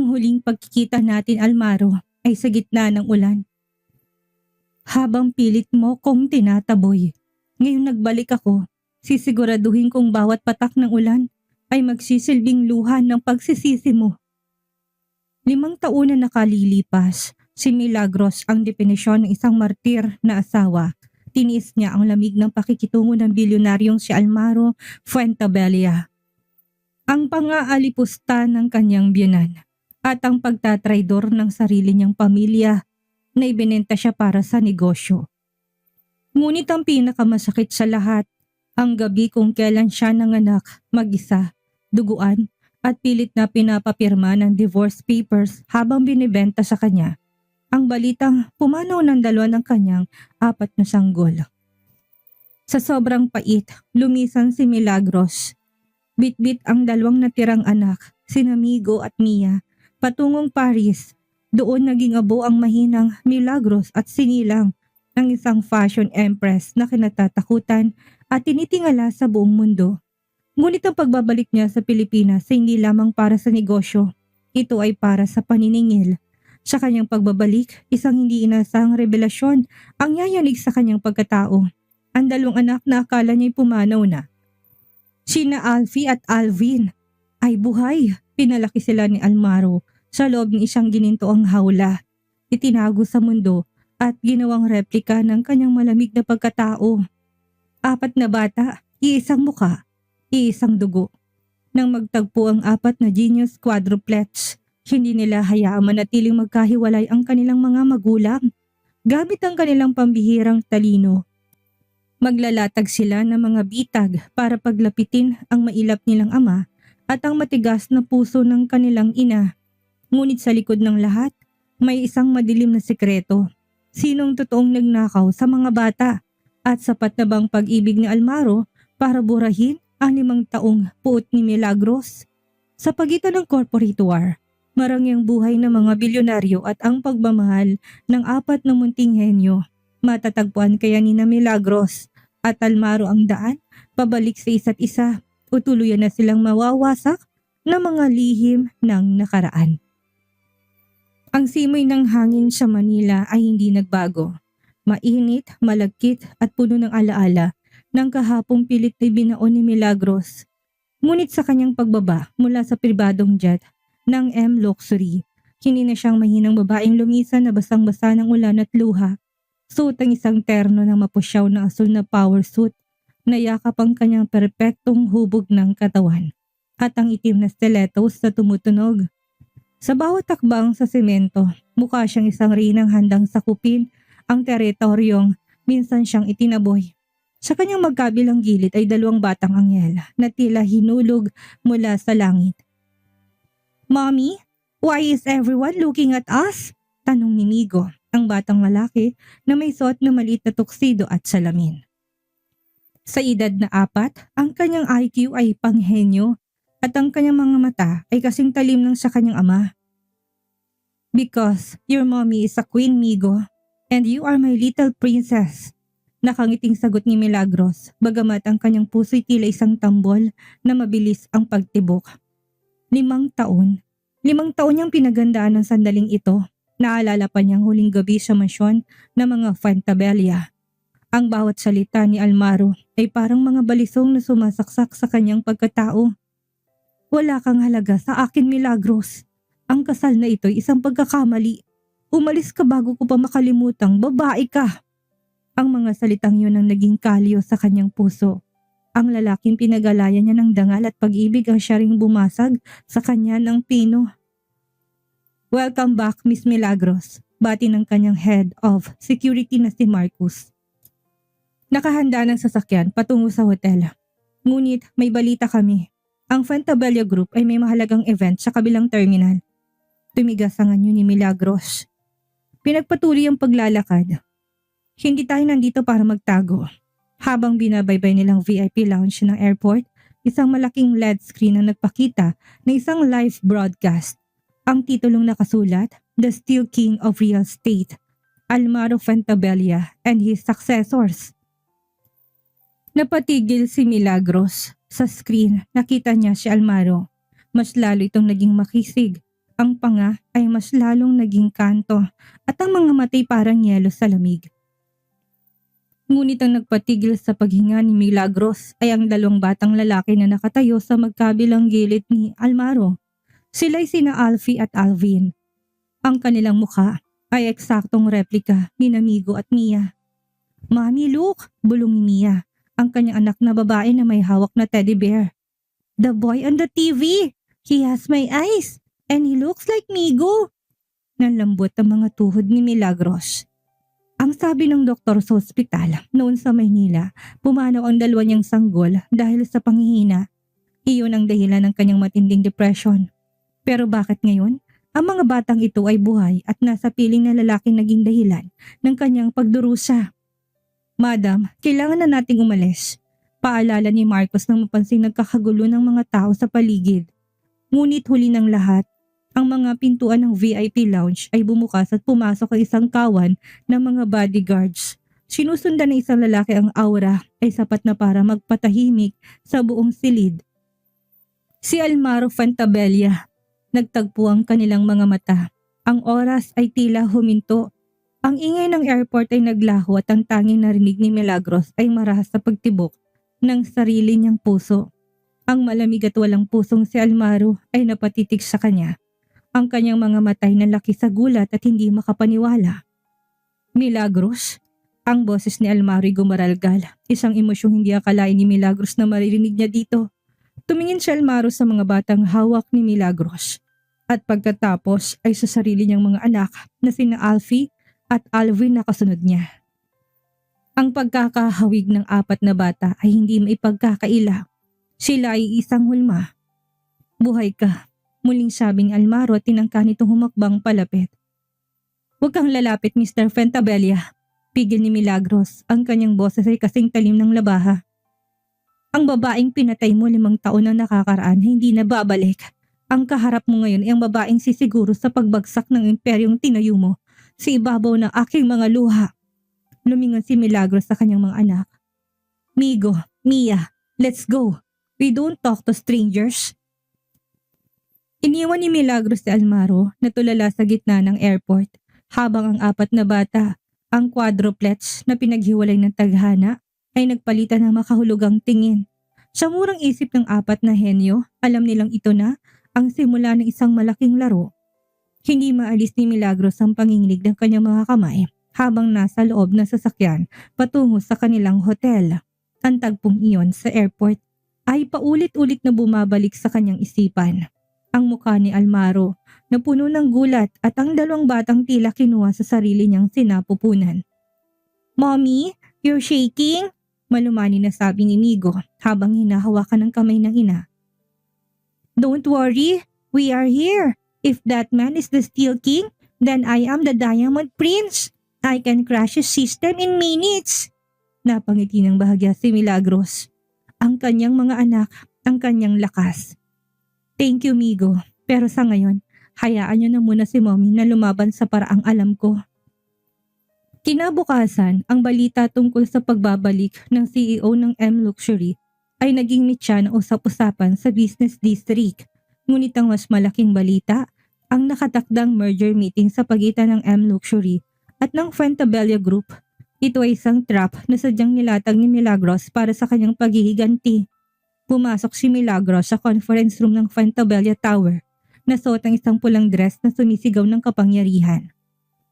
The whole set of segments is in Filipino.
Ang huling pagkikita natin, Almaro, ay sa gitna ng ulan. Habang pilit mo kong tinataboy. Ngayong nagbalik ako, sisiguraduhin kong bawat patak ng ulan ay magsisilbing luha ng pagsisisi mo. 5 taon na nakalilipas, si Milagros ang definisyon ng isang martir na asawa. Tiniis niya ang lamig ng pakikitungo ng bilyonaryong si Almaro Fuentabella. Ang pang-aalipusta ng kanyang biyenan at ang pagtatraidor ng sarili niyang pamilya na ibinenta siya para sa negosyo. Ngunit ang pinakamasakit sa lahat, ang gabi kung kailan siya nanganak mag-isa, duguan at pilit na pinapapirma ng divorce papers habang binibenta sa kanya ang balitang pumanaw ng 2 ng kanyang 4 na sanggol. Sa sobrang pait, lumisan si Milagros. Bitbit ang 2 natirang anak, sina Migo at Mia, patungong Paris. Doon naging abo ang mahinang Milagros at sinilang ang isang fashion empress na kinatatakutan at tinitingala sa buong mundo. Ngunit ang pagbabalik niya sa Pilipinas ay hindi lamang para sa negosyo. Ito ay para sa paniningil. Sa kanyang pagbabalik, isang hindi inasahang revelasyon ang yayanig sa kanyang pagkatao. Ang 2 anak na akala niya'y pumanaw na, sina Alfie at Alvin, ay buhay. Pinalaki sila ni Almaro sa loob ng isang ginintoang hawla. Itinago sa mundo at ginawang replika ng kanyang malamig na pagkatao. 4 na bata, iisang muka, iisang dugo. Nang magtagpo ang 4 na genius quadruplets, hindi nila hayaang manatiling magkahiwalay ang kanilang mga magulang. Gamit ang kanilang pambihirang talino, maglalatag sila ng mga bitag para paglapitin ang mailap nilang ama at ang matigas na puso ng kanilang ina. Ngunit sa likod ng lahat, may isang madilim na sikreto. Sinong totoong nagnakaw sa mga bata? At sapat na bang pag-ibig ni Almaro para burahin ang 5 taong puot ni Milagros? Sa pagitan ng corporate war, marangyang buhay ng mga bilyonaryo at ang pagmamahal ng 4 na munting henyo, matatagpuan kaya ni Milagros at Almaro ang daan pabalik sa isa't isa o tuluyan na silang mawawasak ng mga lihim ng nakaraan. Ang simoy ng hangin sa Manila ay hindi nagbago. Mainit, malagkit at puno ng alaala ng kahapong pilit na binaon ni Milagros. Ngunit sa kanyang pagbaba mula sa pribadong jet ng M Luxury, hindi na siyang mahinang babaeng lumisan na basang-basa ng ulan at luha. Suot ang isang terno ng mapusyaw na asul na power suit na yakap ang kanyang perpektong hubog ng katawan at ang itim na stilettos na tumutunog. Sa bawat takbang sa semento, mukha siyang isang reynang handang sakupin ang teritoryong minsan siyang itinaboy. Sa kanyang magkabilang gilid ay 2 batang anghel na tila hinulog mula sa langit. "Mommy, why is everyone looking at us?" tanong ni Migo, ang batang lalaki na may suot na maliit na tuxedo at salamin. Sa edad na 4, ang kanyang IQ ay panghenyo at ang kanyang mga mata ay kasing talim ng sa kanyang ama. "Because your mommy is a queen, Migo, and you are my little princess." Nakangiting sagot ni Milagros, bagamat ang kanyang puso'y tila isang tambol na mabilis ang pagtibok. 5 taon. 5 taon niyang pinagandaan ng sandaling ito. Naalala pa niyang huling gabi sa mansyon ng mga Fuentabella. Ang bawat salita ni Almaro ay parang mga balisong na sumasaksak sa kanyang pagkatao. "Wala kang halaga sa akin, Milagros. Ang kasal na ito'y isang pagkakamali. Umalis ka bago ko pa makalimutang babae ka." Ang mga salitang yun ang naging kalyo sa kanyang puso. Ang lalaking pinagalayan niya ng dangal at pag-ibig ang siya ring bumasag sa kanya ng pino. "Welcome back, Miss Milagros," bati ng kanyang head of security na si Marcus. Nakahanda ng sasakyan patungo sa hotel. Ngunit may balita kami. Ang Fuentabella Group ay may mahalagang event sa kabilang terminal. Tumigas ang anyo ni Milagros. Pinagpatuloy ang paglalakad. "Hindi tayo nandito para magtago." Habang binabaybay nilang VIP lounge ng airport, isang malaking LED screen ang nagpakita na isang live broadcast. Ang titulong nakasulat, "The Steel King of Real Estate, Almaro Fuentabella and his successors." Napatigil si Milagros. Sa screen, nakita niya si Almaro. Mas lalo itong naging makisig. Ang panga ay mas lalong naging kanto at ang mga matay parang yelo sa lamig. Ngunit ang nagpatigil sa paghinga ni Milagros ay ang dalawang batang lalaki na nakatayo sa magkabilang gilid ni Almaro. Sila'y sina Alfie at Alvin. Ang kanilang mukha ay eksaktong replika ni Migo at Mia. "Mommy, look!" bulong ni Mia, ang kanyang anak na babae na may hawak na teddy bear. "The boy on the TV! He has my eyes! And he looks like Migo!" Nanlambot ang mga tuhod ni Milagros. Ang sabi ng doktor sa ospital noon sa Maynila, pumanaw ang dalawa niyang sanggol dahil sa panghihina. Iyon ang dahilan ng kanyang matinding depression. Pero bakit ngayon? Ang mga batang ito ay buhay at nasa piling na lalaking naging dahilan ng kanyang pagdurusa. "Madam, kailangan na nating umalis." Paalala ni Marcos nang mapansing nagkakagulo ng mga tao sa paligid. Ngunit huli ng lahat, ang mga pintuan ng VIP lounge ay bumukas at pumasok ang isang kawan ng mga bodyguards. Sinusundan ng isang lalaki ang aura ay sapat na para magpatahimik sa buong silid. Si Almaro Fantabella. Nagtagpo ang kanilang mga mata. Ang oras ay tila huminto. Ang ingay ng airport ay naglaho at ang tanging narinig ni Milagros ay marahas sa pagtibok ng sarili niyang puso. Ang malamig at walang pusong si Almaro ay napatitig sa kanya. Ang kanyang mga matay na laki sa gulat at hindi makapaniwala. "Milagros?" Ang boses ni Almaro ay gumaralgal. Isang emosyong hindi akalain ni Milagros na maririnig niya dito. Tumingin si Almaro sa mga batang hawak ni Milagros. At pagkatapos ay sa sarili niyang mga anak na sina Alfie at Alvin na kasunod niya. Ang pagkakahawig ng apat na bata ay hindi maipagkakaila. Sila ay isang hulma. "Buhay ka," muling sabi ni Almaro at tinangka nitong humakbang palapit. "Huwag kang lalapit, Mr. Fantabella." Pigil ni Milagros. Ang kanyang boses ay kasing talim ng labaha. "Ang babaeng pinatay mo 5 taon na nakakaraan ay hindi na babalik. Ang kaharap mo ngayon ay ang babaeng sisiguro sa pagbagsak ng imperyong tinayo mo sa ibabaw ng aking mga luha." Lumingon si Milagros sa kanyang mga anak. "Migo, Mia, let's go. We don't talk to strangers." Iniwan ni Milagros si Almaro na tulala sa gitna ng airport habang ang apat na bata, ang quadruplets na pinaghiwalay ng tadhana, ay nagpalitan ng makahulugang tingin. Sa murang isip ng apat na henyo, alam nilang ito na ang simula ng isang malaking laro. Hindi maalis ni Milagros ang panginginig ng kanyang mga kamay habang nasa loob ng sasakyan patungo sa kanilang hotel. Ang tagpong iyon sa airport ay paulit-ulit na bumabalik sa kanyang isipan. Ang mukha ni Almaro na puno ng gulat at ang dalawang batang tila kinuha sa sarili niyang sinapupunan. "Mommy, you're shaking?" Malumani na sabi ni Migo habang hinahawakan ng kamay ng ina. "Don't worry, we are here. If that man is the Steel King, then I am the Diamond Prince. I can crush his system in minutes." Napangiti ng bahagya si Milagros. Ang kanyang mga anak, ang kanyang lakas. "Thank you, Migo. Pero sa ngayon, hayaan niyo na muna si Mommy na lumaban sa paraang alam ko." Kinabukasan, ang balita tungkol sa pagbabalik ng CEO ng M Luxury ay naging mitya ng usap-usapan sa business district. Ngunit ang mas malaking balita, ang nakatakdang merger meeting sa pagitan ng M Luxury at ng Fantabella Group. Ito ay isang trap na sadyang nilatag ni Milagros para sa kanyang paghihiganti. Pumasok si Milagros sa conference room ng Fantabella Tower na suot ang isang pulang dress na sumisigaw ng kapangyarihan.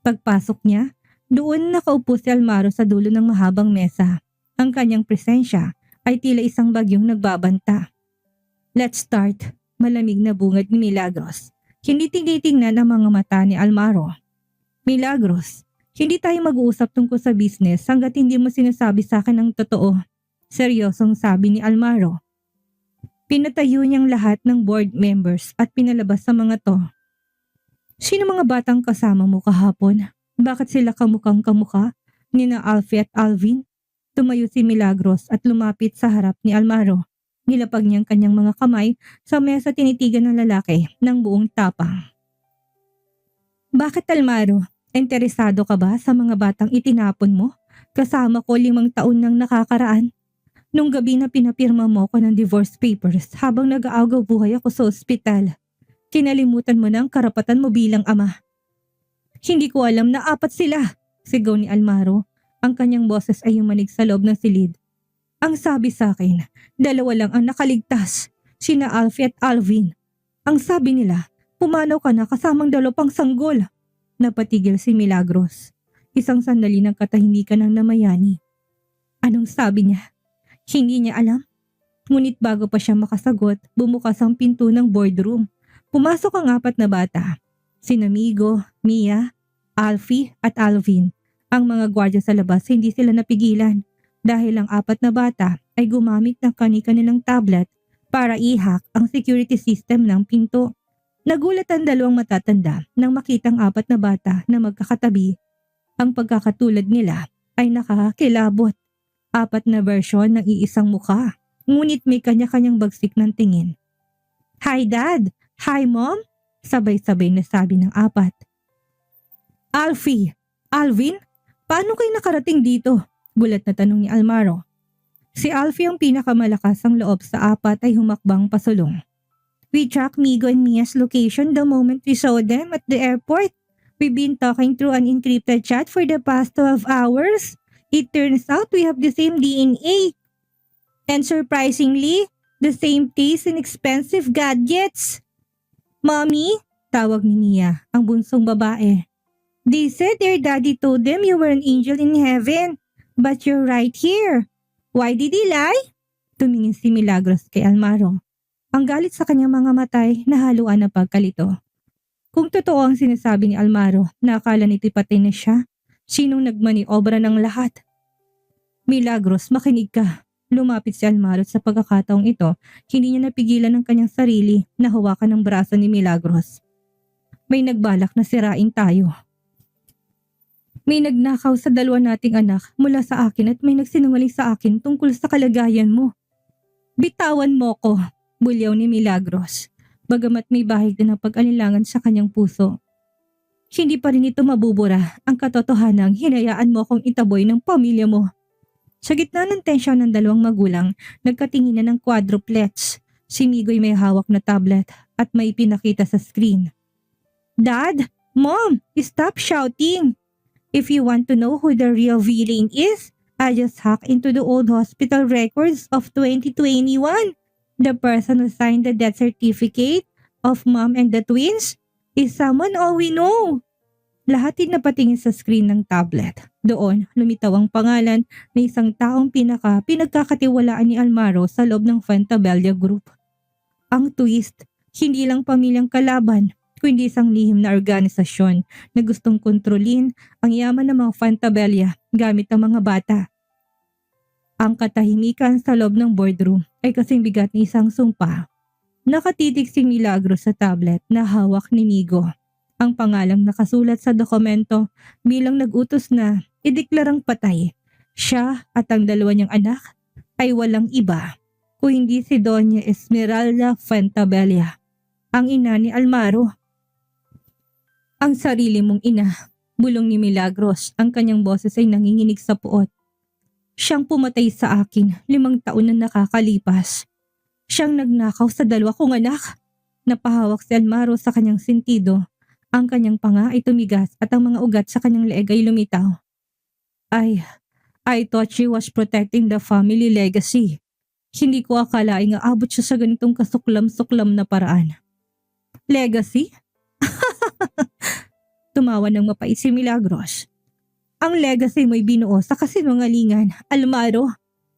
Pagpasok niya, doon nakaupo si Almaro sa dulo ng mahabang mesa. Ang kanyang presensya ay tila isang bagyong nagbabanta. "Let's start," malamig na bungad ni Milagros. Hindi tinitingnan ang mga mata ni Almaro. "Milagros, hindi tayo mag-uusap tungkol sa business hanggat hindi mo sinasabi sa akin ang totoo," seryosong sabi ni Almaro. Pinatayo niyang lahat ng board members at pinalabas sa mga to. "Sino mga batang kasama mo kahapon? Bakit sila kamukhang kamukha nina Alfie at Alvin?" Tumayo si Milagros at lumapit sa harap ni Almaro. Nilapag niyang kanyang mga kamay sa mesa, tinitigan ng lalaki ng buong tapang. "Bakit, Almaro? Interesado ka ba sa mga batang itinapon mo? Kasama ko 5 taon nang nakakaraan. Nung gabi na pinapirma mo ko ng divorce papers habang nag-aagaw buhay ako sa ospital. Kinalimutan mo na ang karapatan mo bilang ama. Hindi ko alam na 4 sila, sigaw ni Almaro. Ang kanyang boses ay yumanig sa loob ng silid. Ang sabi sa akin, 2 lang ang nakaligtas, sina Alfie at Alvin. Ang sabi nila, pumanaw ka na kasamang 2 pang sanggol. Napatigil si Milagros. Isang sandali ng katahimikan ng namayani. Anong sabi niya? Hindi niya alam. Ngunit bago pa siya makasagot, bumukas ang pinto ng boardroom. Pumasok ang 4 na bata. Sina Migo, Mia, Alfie at Alvin. Ang mga gwardiya sa labas hindi sila napigilan dahil ang 4 na bata ay gumamit ng kani-kanilang tablet para i-hack ang security system ng pinto. Nagulat ang 2 matatanda nang makitang 4 na bata na magkakatabi. Ang pagkakatulad nila ay nakakakilabot. 4 na bersyon ng iisang mukha, ngunit may kanya-kanyang bagsik ng tingin. Hi Dad! Hi Mom! Sabay-sabay na sabi ng 4. Alfie! Alvin? Paano kayo nakarating dito? Gulat na tanong ni Almaro. Si Alfie ang pinakamalakas ang loob sa 4 ay humakbang pasulong. We tracked Migo and Mia's location the moment we saw them at the airport. We've been talking through an encrypted chat for the past 12 hours. It turns out we have the same DNA. And surprisingly, the same taste in expensive gadgets. Mommy, tawag ni Mia, ang bunsong babae. They said their daddy told them you were an angel in heaven. But you're right here. Why did he lie? Tumingin si Milagros kay Almaro. Ang galit sa kanyang mga matay na haluan ng pagkalito. Kung totoo ang sinasabi ni Almaro na akala nito'y patay na siya, sinong nagmaniobra ng lahat? Milagros, makinig ka. Lumapit si Almaro sa pagkakataong ito, hindi niya napigilan ang kanyang sarili na hawakan ng braso ni Milagros. May nagbalak na sirain tayo. May nagnakaw sa 2 nating anak mula sa akin at may nagsinungaling sa akin tungkol sa kalagayan mo. Bitawan mo ko, bulyaw ni Milagros. Bagamat may bahid na ng pag-alilangan sa kanyang puso. Hindi pa rin ito mabubura ang katotohanang hinayaan mo akong itaboy ng pamilya mo. Sa gitna ng tensyon ng 2 magulang, nagkatinginan ng quadruplets. Si Migo'y may hawak na tablet at may pinakita sa screen. Dad! Mom! Stop shouting! If you want to know who the real villain is, I just hacked into the old hospital records of 2021. The person who signed the death certificate of Mom and the twins is someone all we know. Lahat din napatingin sa screen ng tablet. Doon, lumitaw ang pangalan ng isang taong pinagkakatiwalaan ni Almaro sa loob ng Fantabella Group. Ang twist, hindi lang pamilyang kalaban, kundi isang lihim na organisasyon na gustong kontrolin ang yaman ng mga Fantabella gamit ang mga bata. Ang katahimikan sa loob ng boardroom ay kasing bigat ni isang sumpa. Nakatitig si Milagros sa tablet na hawak ni Migo. Ang pangalang nakasulat sa dokumento bilang nag-utos na ideklarang patay. Siya at ang 2 niyang anak ay walang iba kung hindi si Doña Esmeralda Fantabella, ang ina ni Almaro. Ang sarili mong ina, bulong ni Milagros, ang kanyang boses ay nanginginig sa puot. Siyang pumatay sa akin 5 taon na nakakalipas. Siyang nagnakaw sa 2 kong anak. Napahawak si Almaro sa kanyang sentido. Ang kanyang panga ay tumigas at ang mga ugat sa kanyang leeg ay lumitaw. I thought she was protecting the family legacy. Hindi ko akalaing aabot siya sa ganitong kasuklam-suklam na paraan. Legacy? Tumawa ng mapait si Milagros. Ang legacy mo'y binuo sa kasinungalingan, Almaro.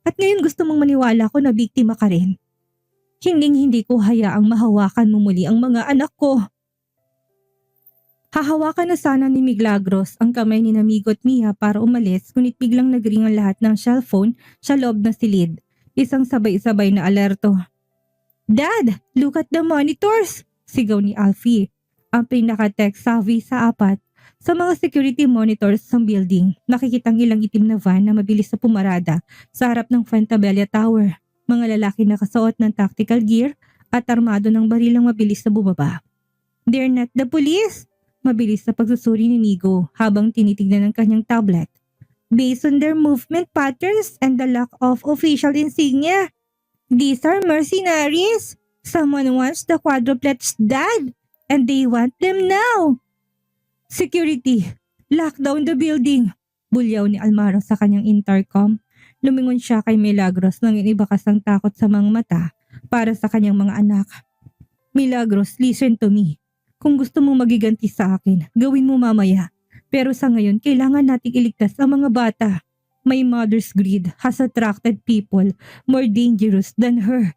At ngayon gusto mong maniwala ko na biktima ka rin. Hindi ko hayaang mahawakan mo muli ang mga anak ko. Hahawakan na sana ni Milagros ang kamay ni Migo at Mia para umalis, ngunit biglang nagring ang lahat ng cellphone sa loob ng silid. Isang sabay-sabay na alerto. Dad, look at the monitors! Sigaw ni Alfie, ang pinaka-tech savvy sa 4. Sa mga security monitors ng building, nakikitang ilang itim na van na mabilis na pumarada sa harap ng Fantabella Tower. Mga lalaki nakasuot ng tactical gear at armado ng barilang mabilis na bumaba. They're not the police! Mabilis na pagsusuri ni Migo habang tinitignan ng kanyang tablet. Based on their movement patterns and the lack of official insignia, these are mercenaries. Someone wants the quadruplets, Dad. and they want them now. Security! Lock down the building! Bulyaw ni Almaro sa kanyang intercom. Lumingon siya kay Milagros nang inibakas ang takot sa mga mata para sa kanyang mga anak. Milagros, listen to me. Kung gusto mong magiganti sa akin, gawin mo mamaya. Pero sa ngayon, kailangan nating iligtas ang mga bata. My mother's greed has attracted people more dangerous than her.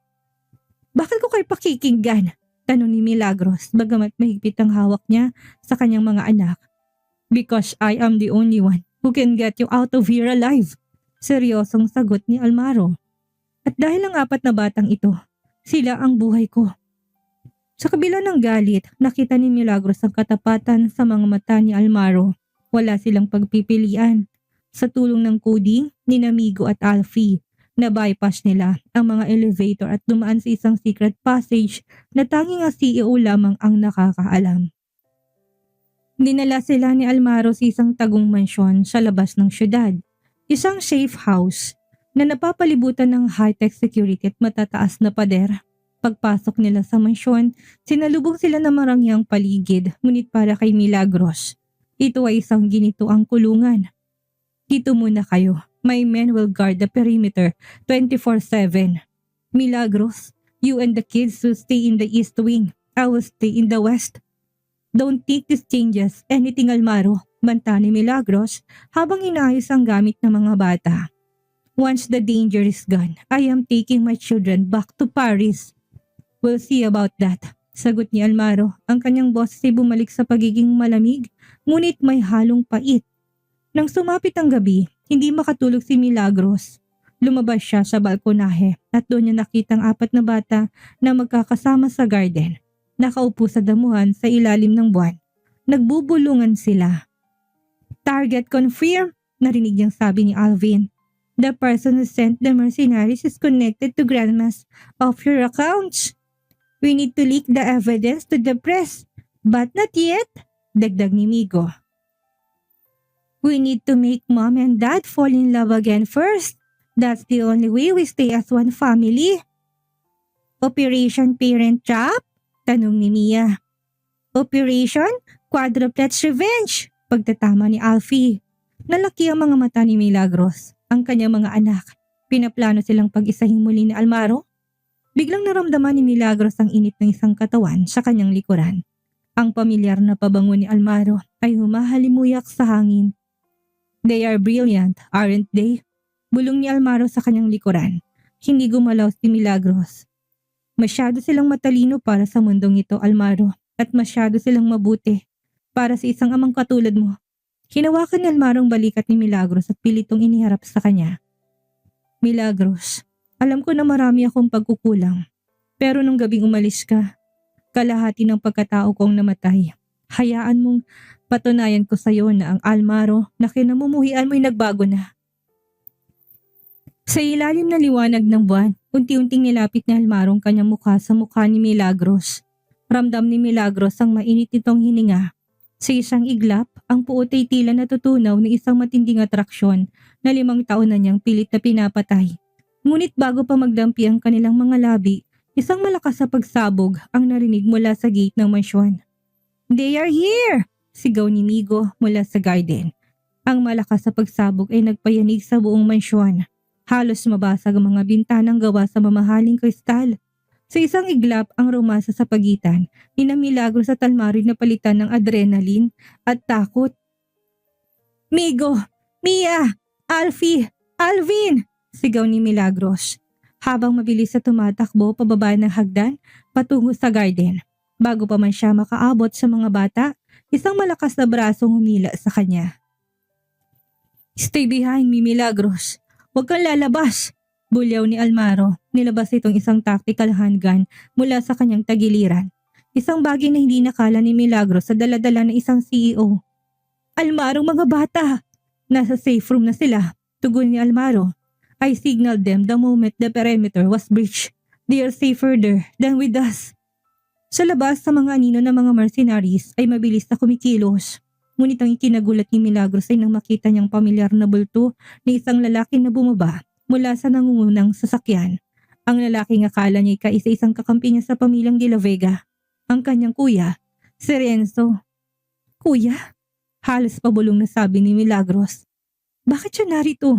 Bakit ko kayo pakikinggan? Tanong ni Milagros bagamat mahigpit ang hawak niya sa kanyang mga anak. Because I am the only one who can get you out of here alive. Seryosong sagot ni Almaro. At dahil ang 4 na batang ito, sila ang buhay ko. Sa kabila ng galit, nakita ni Milagros ang katapatan sa mga mata ni Almaro. Wala silang pagpipilian. Sa tulong ng coding ni Namigo at Alfie, na-bypass nila ang mga elevator at dumaan sa isang secret passage na tanging ang CEO lamang ang nakakaalam. Dinala sila ni Almaro sa isang tagong mansyon sa labas ng syudad. Isang safe house na napapalibutan ng high-tech security at matataas na pader. Pagpasok nila sa mansyon, sinalubong sila ng marangyang paligid, ngunit para kay Milagros, ito ay isang ginitoang kulungan. Dito muna kayo. My men will guard the perimeter 24/7. Milagros, you and the kids will stay in the east wing. I will stay in the west. Don't take these changes anything, Almaro, banta ni Milagros habang inaayos ang gamit ng mga bata. Once the danger is gone, I am taking my children back to Paris. We'll see about that, sagot ni Almaro. Ang kanyang boses ay bumalik sa pagiging malamig, ngunit may halong pait. Nang sumapit ang gabi, hindi makatulog si Milagros. Lumabas siya sa balkonahe at doon niya nakita ang 4 na bata na magkakasama sa garden. Nakaupo sa damuhan sa ilalim ng buwan. Nagbubulungan sila. Target confirmed, narinig niyang sabi ni Alvin. The person who sent the mercenaries is connected to grandmas of your accounts. We need to leak the evidence to the press, but not yet, dagdag ni Migo. We need to make mom and dad fall in love again first. That's the only way we stay as one family. Operation Parent Trap? Tanong ni Mia. Operation Quadruplets Revenge? Pagtatama ni Alfie. Nalaki ang mga mata ni Milagros. Ang kanyang mga anak. Pinaplano silang pag-isahin muli ni Almaro. Biglang naramdaman ni Milagros ang init ng isang katawan sa kanyang likuran. Ang pamilyar na pabango ni Almaro ay humahalimuyak sa hangin. They are brilliant, aren't they? Bulong ni Almaro sa kanyang likuran. Hindi gumalaw si Milagros. Masyado silang matalino para sa mundong ito, Almaro, at masyado silang mabuti para sa isang amang katulad mo. Hinawakan ni Almaro ang balikat ni Milagros at pilitong iniharap sa kanya. Milagros, alam ko na marami akong pagkukulang. Pero nung gabing umalis ka, kalahati ng pagkatao kong namatay. Hayaan mong patunayan ko sa iyo na ang Almaro na kinamumuhian mo'y nagbago na. Sa ilalim na liwanag ng buwan, unti-unting nilapit ni Almaro ang kanyang mukha sa mukha ni Milagros. Ramdam ni Milagros ang mainit nitong hininga. Sa isang iglap, ang puot ay tila natutunaw ng isang matinding atraksyon na 5 taon na niyang pilit na pinapatay. Ngunit bago pa magdampi ang kanilang mga labi, isang malakas na pagsabog ang narinig mula sa gate ng mansyon. They are here! Sigaw ni Migo mula sa garden. Ang malakas na pagsabog ay nagpayanig sa buong mansyon. Halos mabasag ang mga bintanang gawa sa mamahaling kristal. Sa isang iglap ang rumasa sa pagitan ni Milagros at Almaro na palitan ng adrenaline at takot. Migo! Mia! Alfie! Alvin! Sigaw ni Milagros. Habang mabilis na tumatakbo pababa ng hagdan patungo sa garden. Bago pa man siya makaabot sa mga bata, isang malakas na brasong humila sa kanya. Stay behind me, Milagros. Huwag kang lalabas, bulyaw ni Almaro. Nilabas itong isang tactical handgun mula sa kanyang tagiliran. Isang bagay na hindi nakala ni Milagros sa daladala ng isang CEO. Almaro, mga bata! Nasa safe room na sila, tugon ni Almaro. I signaled them the moment the perimeter was breached. They are safer there than with us. Sa labas sa mga anino ng mga mercenaries ay mabilis na kumikilos. Ngunit ang ikinagulat ni Milagros ay nang makita niyang pamilyar na bulto na isang lalaki na bumaba mula sa nangungunang sasakyan. Ang lalaking akala niya ay kaisa-isang kakampi niya sa pamilyang De La Vega. Ang kanyang kuya, Si Renzo. Kuya? Halos pabulong na sabi ni Milagros. Bakit siya narito?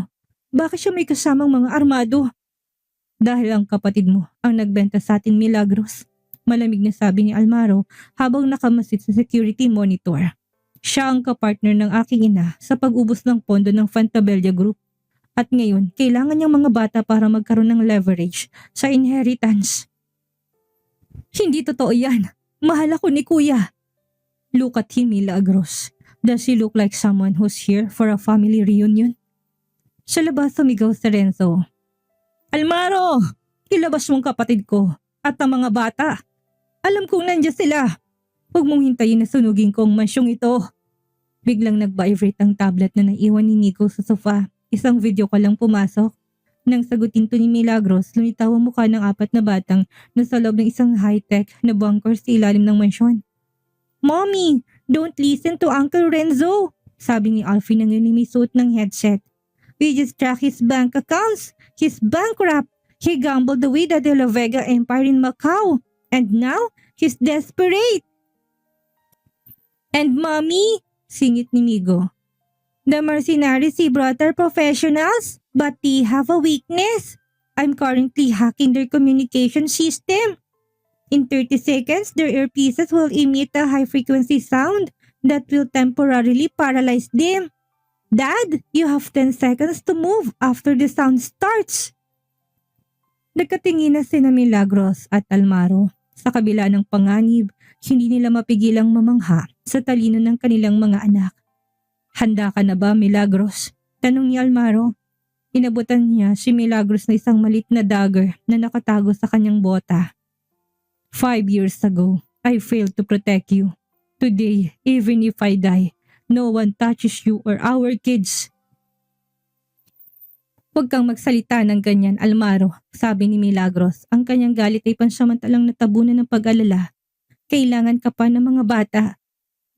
Bakit siya may kasamang mga armado? Dahil ang kapatid mo ang nagbenta sa atin, Milagros. Malamig na sabi ni Almaro habang nakamasid sa security monitor. Siya ang kapartner ng aking ina sa pag-ubos ng pondo ng Fantabella Group. At ngayon, kailangan niyang mga bata para magkaroon ng leverage sa inheritance. Hindi totoo yan. Mahal ako ni Kuya. Look at him, Milagros. Does he look like someone who's here for a family reunion? Sa labas sumigaw si Renzo. Almaro! Ilabas mong kapatid ko at ang mga bata. Alam kong nandiyan sila. Huwag mong hintayin na sunugin ko ang mansyong ito. Biglang nag-vibrate ang tablet na naiwan ni Nico sa sofa. Isang video ka lang pumasok. Nang sagutin to ni Milagros, lumitaw ang mukha ng 4 na batang nasa loob ng isang high-tech na bunker sa ilalim ng mansyon. Mommy, don't listen to Uncle Renzo, sabi ni Alfie nang yun may suot ng headset. We just tracked his bank accounts. He's bankrupt. He gambled away the De La Vega Empire in Macau. And now, he's desperate. And mommy, singit ni Migo. The mercenaries he brought are professionals, but they have a weakness. I'm currently hacking their communication system. In 30 seconds, their earpieces will emit a high-frequency sound that will temporarily paralyze them. Dad, you have 10 seconds to move after the sound starts. Nagkatingin na sina Milagros at Almaro. Sa kabila ng panganib, hindi nila mapigilang mamangha sa talino ng kanilang mga anak. Handa ka na ba, Milagros? Tanong ni Almaro. Inabutan niya si Milagros na isang malit na dagger na nakatago sa kanyang bota. 5 years ago, I failed to protect you. Today, even if I die, no one touches you or our kids. Huwag kang magsalita ng ganyan, Almaro, sabi ni Milagros. Ang kanyang galit ay pansamantalang natabunan ng pag-alala. Kailangan ka pa ng mga bata.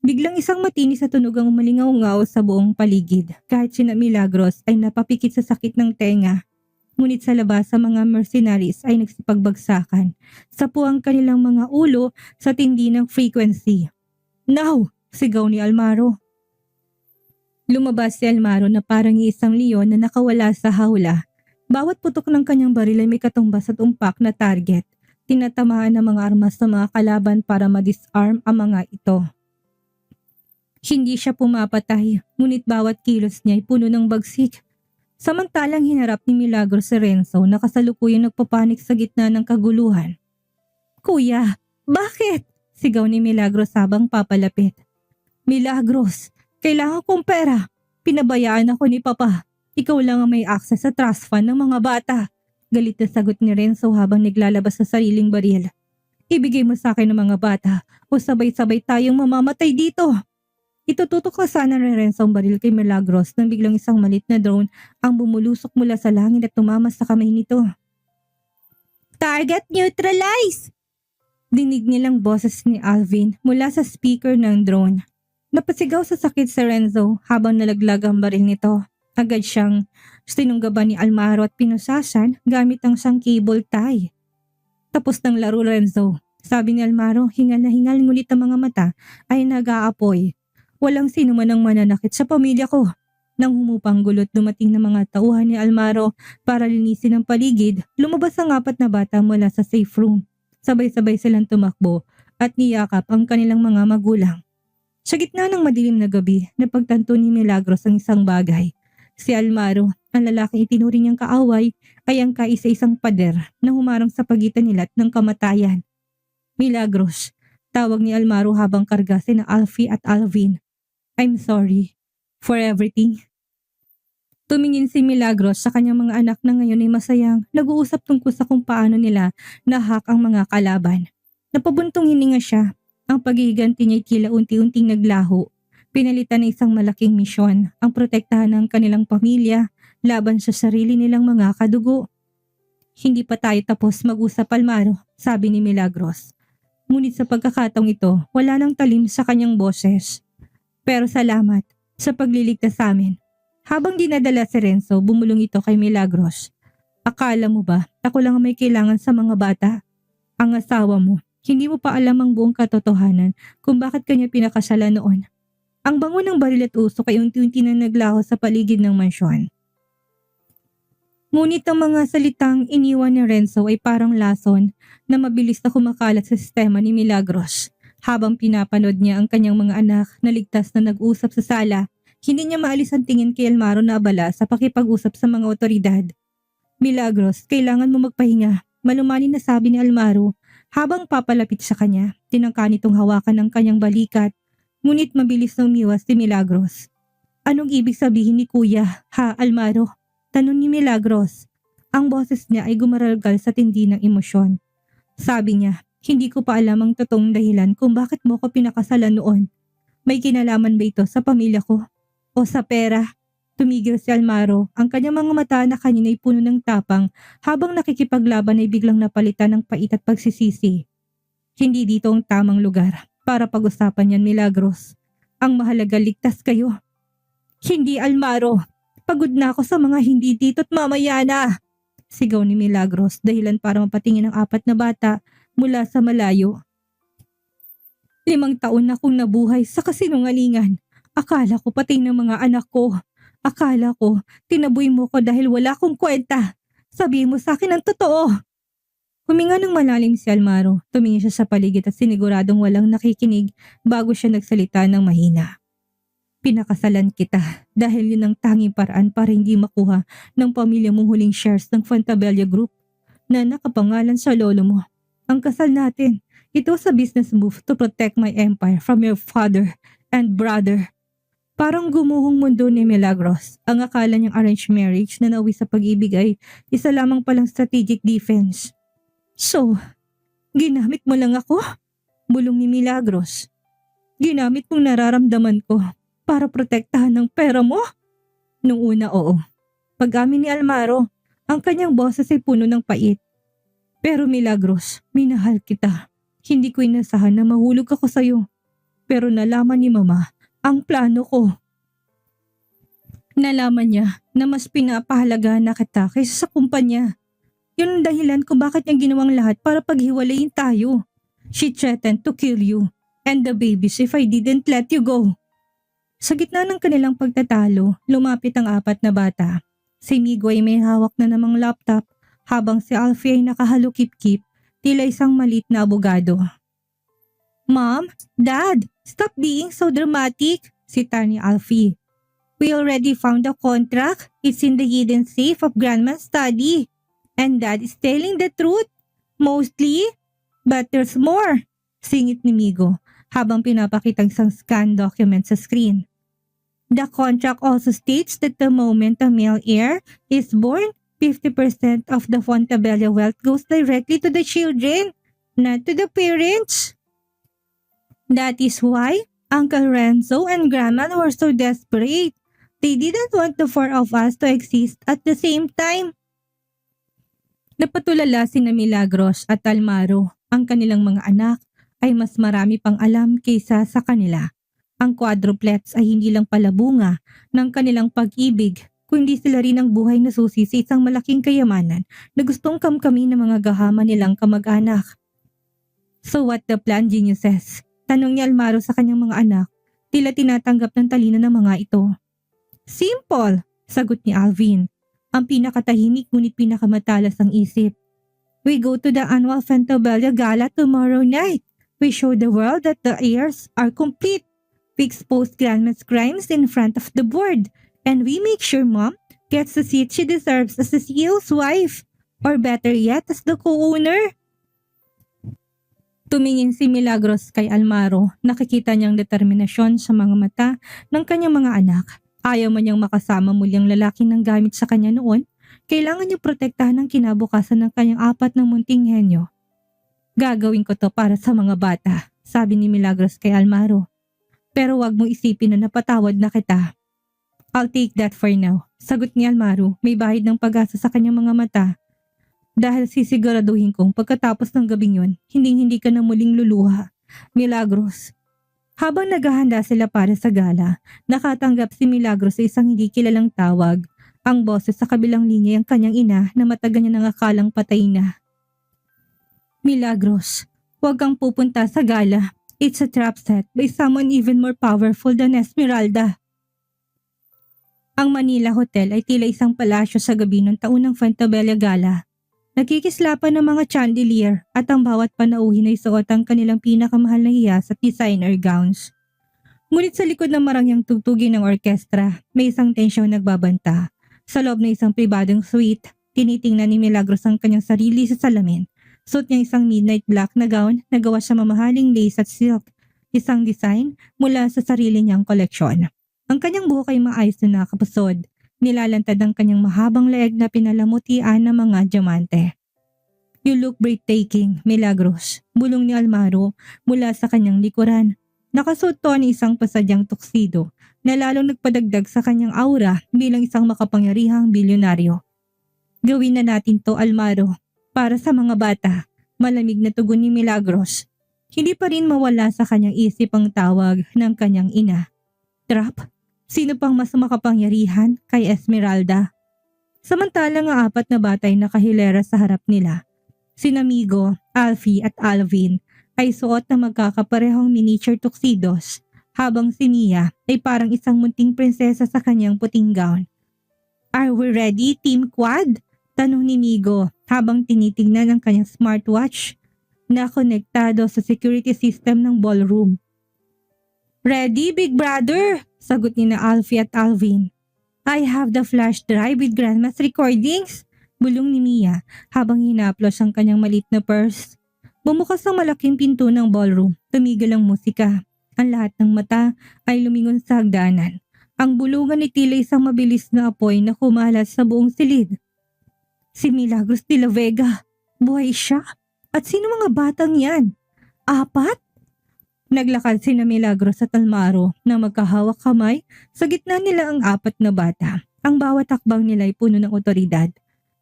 Biglang isang matinis sa tunog ang umalingaw-ngaw sa buong paligid. Kahit sina Milagros ay napapikit sa sakit ng tenga. Ngunit sa labas sa mga mercenaries ay nagsipagbagsakan. Sapo ang kanilang mga ulo sa tindi ng frequency. Now! Sigaw ni Almaro. Lumabas si Almaro na parang isang leon na nakawala sa hawla. Bawat putok ng kanyang baril ay may katumbas at umpak na target. Tinatamaan ng mga armas ng mga kalaban para ma-disarm ang mga ito. Hindi siya pumapatay, ngunit bawat kilos niya ay puno ng bagsik. Samantalang hinarap ni Milagros si Renzo na kasalukuyang nagpapanik sa gitna ng kaguluhan. Kuya, bakit? Sigaw ni Milagros habang papalapit. Milagros, kailangan kong pera. Pinabayaan ako ni Papa. Ikaw lang ang may access sa trust fund ng mga bata. Galit na sagot ni Renzo habang naglalabas sa sariling baril. Ibigay mo sa akin ng mga bata o sabay-sabay tayong mamamatay dito. Itututok na sana ni Renzo ang baril kay Milagros nang biglang isang malit na drone ang bumulusok mula sa langit at tumama sa kamay nito. Target neutralized! Dinig nilang boses ni Alvin mula sa speaker ng drone. Napasigaw sa sakit si Renzo habang nalaglag ang baril nito. Agad siyang sinunggaban ni Almaro at pinusasan gamit ang isang cable tie. Tapos ng laro, Renzo. Sabi ni Almaro, hingal na hingal ngunit ang mga mata ay nag-aapoy. Walang sino man ang mananakit sa pamilya ko. Nang humupang gulot dumating na mga tauhan ni Almaro para linisin ang paligid, lumabas ang 4 na bata mula sa safe room. Sabay-sabay silang tumakbo at niyakap ang kanilang mga magulang. Sa gitna ng madilim na gabi, napagtanto ni Milagros ang isang bagay. Si Almaro, ang lalaking itinuring niyang kaaway, ay ang kaisa-isang pader na humarang sa pagitan nila at ng kamatayan. Milagros, tawag ni Almaro habang karga sina Alfie at Alvin. I'm sorry for everything. Tumingin si Milagros sa kanyang mga anak na ngayon ay masayang nag-uusap tungkol sa kung paano nila nahak ang mga kalaban. Napabuntong hininga siya. Ang paghihiganti niya ay tila unti-unting naglaho. Pinalitan na isang malaking misyon, ang protektahan ng kanilang pamilya laban sa sarili nilang mga kadugo. Hindi pa tayo tapos mag-usap, Almaro, sabi ni Milagros. Ngunit sa pagkakataong ito, wala nang talim sa kanyang boses. Pero salamat sa pagliligtas sa amin. Habang dinadala si Renzo, bumulong ito kay Milagros. Akala mo ba ako lang ang may kailangan sa mga bata? Ang asawa mo, Hindi mo pa alam ang buong katotohanan kung bakit kanya pinakasalan noon. Ang bango ng baril at usok ay unti-unti na naglaho sa paligid ng mansyon. Ngunit ang mga salitang iniwan ni Renzo ay parang lason na mabilis na kumakalat sa sistema ni Milagros. Habang pinapanood niya ang kanyang mga anak na ligtas na nag-usap sa sala, hindi niya maalis ang tingin kay Almaro na abala sa pakipag-usap sa mga otoridad. Milagros, kailangan mo magpahinga, malumanay na sabi ni Almaro habang papalapit sa kanya. Tinangka nitong hawakan ng kanyang balikat, ngunit mabilis na umiwas si Milagros. Anong ibig sabihin ni Kuya, ha Almaro? Tanong ni Milagros. Ang boses niya ay gumaralgal sa tindi ng emosyon. Sabi niya, hindi ko pa alam ang totoong dahilan kung bakit mo ko pinakasalan noon. May kinalaman ba ito sa pamilya ko? O sa pera? Tumigil si Almaro, ang kanyang mga mata na kanina ay puno ng tapang habang nakikipaglaban ay biglang napalitan ng pait at pagsisisi. Hindi dito ang tamang lugar para pag-usapan yan, Milagros. Ang mahalaga ligtas kayo. Hindi, Almaro. Pagod na ako sa mga hindi dito at mamaya na. Sigaw ni Milagros dahilan para mapatingin ang apat na bata mula sa malayo. 5 taon na akong nabuhay sa kasinungalingan. Akala ko patay ng mga anak ko. Akala ko tinaboy mo ko dahil wala akong kwenta. Sabihin mo sa akin ang totoo. Huminga ng malalim si Almaro. Tumingin siya sa paligid at siniguradong walang nakikinig bago siya nagsalita ng mahina. Pinakasalan kita dahil yun ang tanging paraan para hindi makuha ng pamilya mong huling shares ng Fontabella Group na nakapangalan sa lolo mo. Ang kasal natin, ito sa business move to protect my empire from your father and brother. Parang gumuhong mundo ni Milagros. Ang akala niyang arranged marriage na nauwi sa pag-ibig ay isa lamang palang strategic defense. So, ginamit mo lang ako? Bulong ni Milagros. Ginamit mong nararamdaman ko para protektahan ng pera mo? Nung una, oo. Pag-amin ni Almaro, ang kanyang boses ay puno ng pait. Pero Milagros, minahal kita. Hindi ko inasahan na mahulog ako sa'yo. Pero nalaman ni Mama ang plano ko. Nalaman niya na mas pinapahalagahan na kita kaysa sa kumpanya. Yun ang dahilan kung bakit niya ginawang lahat para paghiwalayin tayo. She threatened to kill you and the babies if I didn't let you go. Sa gitna ng kanilang pagtatalo, lumapit ang apat na bata. Si Migo ay may hawak na namang laptop habang si Alfie ay nakahalukip-kip, tila isang malit na abogado. Mom, Dad, stop being so dramatic, sita ni Alfie. We already found the contract. It's in the hidden safe of Grandma's study. And Dad is telling the truth. Mostly, but there's more, singit ni Migo habang pinapakitang isang scan document sa screen. The contract also states that the moment a male heir is born, 50% of the Fontabella wealth goes directly to the children, not to the parents. That is why Uncle Renzo and Grandma were so desperate. They didn't want the 4 of us to exist at the same time. Napatulala sina Milagros at Almaro. Ang kanilang mga anak ay mas marami pang alam kaysa sa kanila. Ang quadruplets ay hindi lang palabunga ng kanilang pag-ibig, kundi sila rin ang buhay na susi sa isang malaking kayamanan na gustong kamkami ng mga gahama nilang kamag-anak. So what the plan, geniuses? Tanong ni Almaro sa kanyang mga anak, tila tinatanggap ng talino ng mga ito. Simple, sagot ni Alvin. Ang pinakatahimik ngunit pinakamatalas ang isip. We go to the annual Fontabella Gala tomorrow night. We show the world that the heirs are complete. We expose Grandma's crimes in front of the board. And we make sure Mom gets the seat she deserves as the CEO's wife. Or better yet, as the co-owner. Tumingin si Milagros kay Almaro. Nakikita niyang determinasyon sa mga mata ng kanyang mga anak. Ayaw man niyang makasama muli ang lalaki ng gamit sa kanya noon. Kailangan niyang protektahan ang kinabukasan ng kanyang 4 ng munting henyo. Gagawin ko to para sa mga bata, sabi ni Milagros kay Almaro. Pero wag mo isipin na napatawad na kita. I'll take that for now, sagot ni Almaro, may bahid ng pag-asa sa kanyang mga mata. Dahil sisiguraduhin kong pagkatapos ng gabing yun, hindi ka na muling luluha. Milagros. Habang naghahanda sila para sa gala, nakatanggap si Milagros sa isang hindi kilalang tawag. Ang boses sa kabilang linya ang kanyang ina na matagal niya nang akalang patay na. Milagros, Huwag kang pupunta sa gala. It's a trap set by someone even more powerful than Esmeralda. Ang Manila Hotel ay tila isang palasyo sa gabi ng taunang Fantabella Gala. Nakikislapan ng mga chandelier at ang bawat panauhin ay suot ang kanilang pinakamahal na hiyas at designer gowns. Ngunit sa likod ng marangyang tugtugin ng orkestra, may isang tensyong nagbabanta. Sa loob ng isang pribadong suite, tinitingnan ni Milagros ang kanyang sarili sa salamin. Suot niya isang midnight black na gown na gawa sa mamahaling lace at silk, isang design mula sa sarili niyang koleksyon. Ang kanyang buhok ay maayos na nakapusod. Nilalantad ang kanyang mahabang leeg na pinalamutian ng mga diamante. You look breathtaking, Milagros. Bulong ni Almaro mula sa kanyang likuran. Nakasuot to ni isang pasadyang tuxedo na lalong nagpadagdag sa kanyang aura bilang isang makapangyarihang bilyonaryo. Gawin na natin to, Almaro. Para sa mga bata, malamig na tugon ni Milagros. Hindi pa rin mawala sa kanyang isip ang tawag ng kanyang ina. Trap? Sino pang mas makapangyarihan kay Esmeralda? Samantalang ang apat na bata ay nakahilera sa harap nila. Sina Migo, Alfie at Alvin ay suot na magkakaparehong miniature tuxedos habang si Mia ay parang isang munting prinsesa sa kanyang puting gown. Are we ready, Team Quad? Tanong ni Migo habang tinitignan ang kanyang smartwatch na konektado sa security system ng ballroom. Ready, Big Brother? Sagot ni na Alfie at Alvin. I have the flash drive with Grandma's recordings. Bulong ni Mia habang hinaplos ang kanyang maliit na purse. Bumukas ang malaking pinto ng ballroom. Tumigil ang musika. Ang lahat ng mata ay lumingon sa hagdanan. Ang bulungan ay tila isang mabilis na apoy na kumalat sa buong silid. Si Milagros de la Vega. Buhay siya? At sino mga batang yan? 4? Naglakad sina Milagros at Almaro na magkahawak kamay. Sa gitna nila ang 4 na bata. Ang bawat hakbang nila ay puno ng otoridad.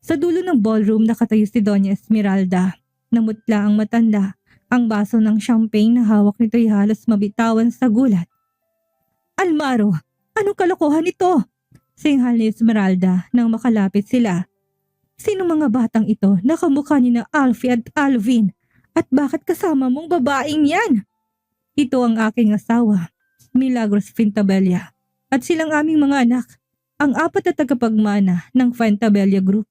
Sa dulo ng ballroom nakatayo si Doña Esmeralda. Namutla ang matanda. Ang baso ng champagne na hawak nito ay halos mabitawan sa gulat. Almaro, anong kalokohan ito? Singhal ni Esmeralda nang makalapit sila. Sino mga batang ito na kamukha ni na Alfie at Alvin? At bakit kasama mong babaeng yan? Ito ang aking asawa, Milagros Fantabella, at silang aming mga anak, ang 4 na tagapagmana ng Fantabella Group.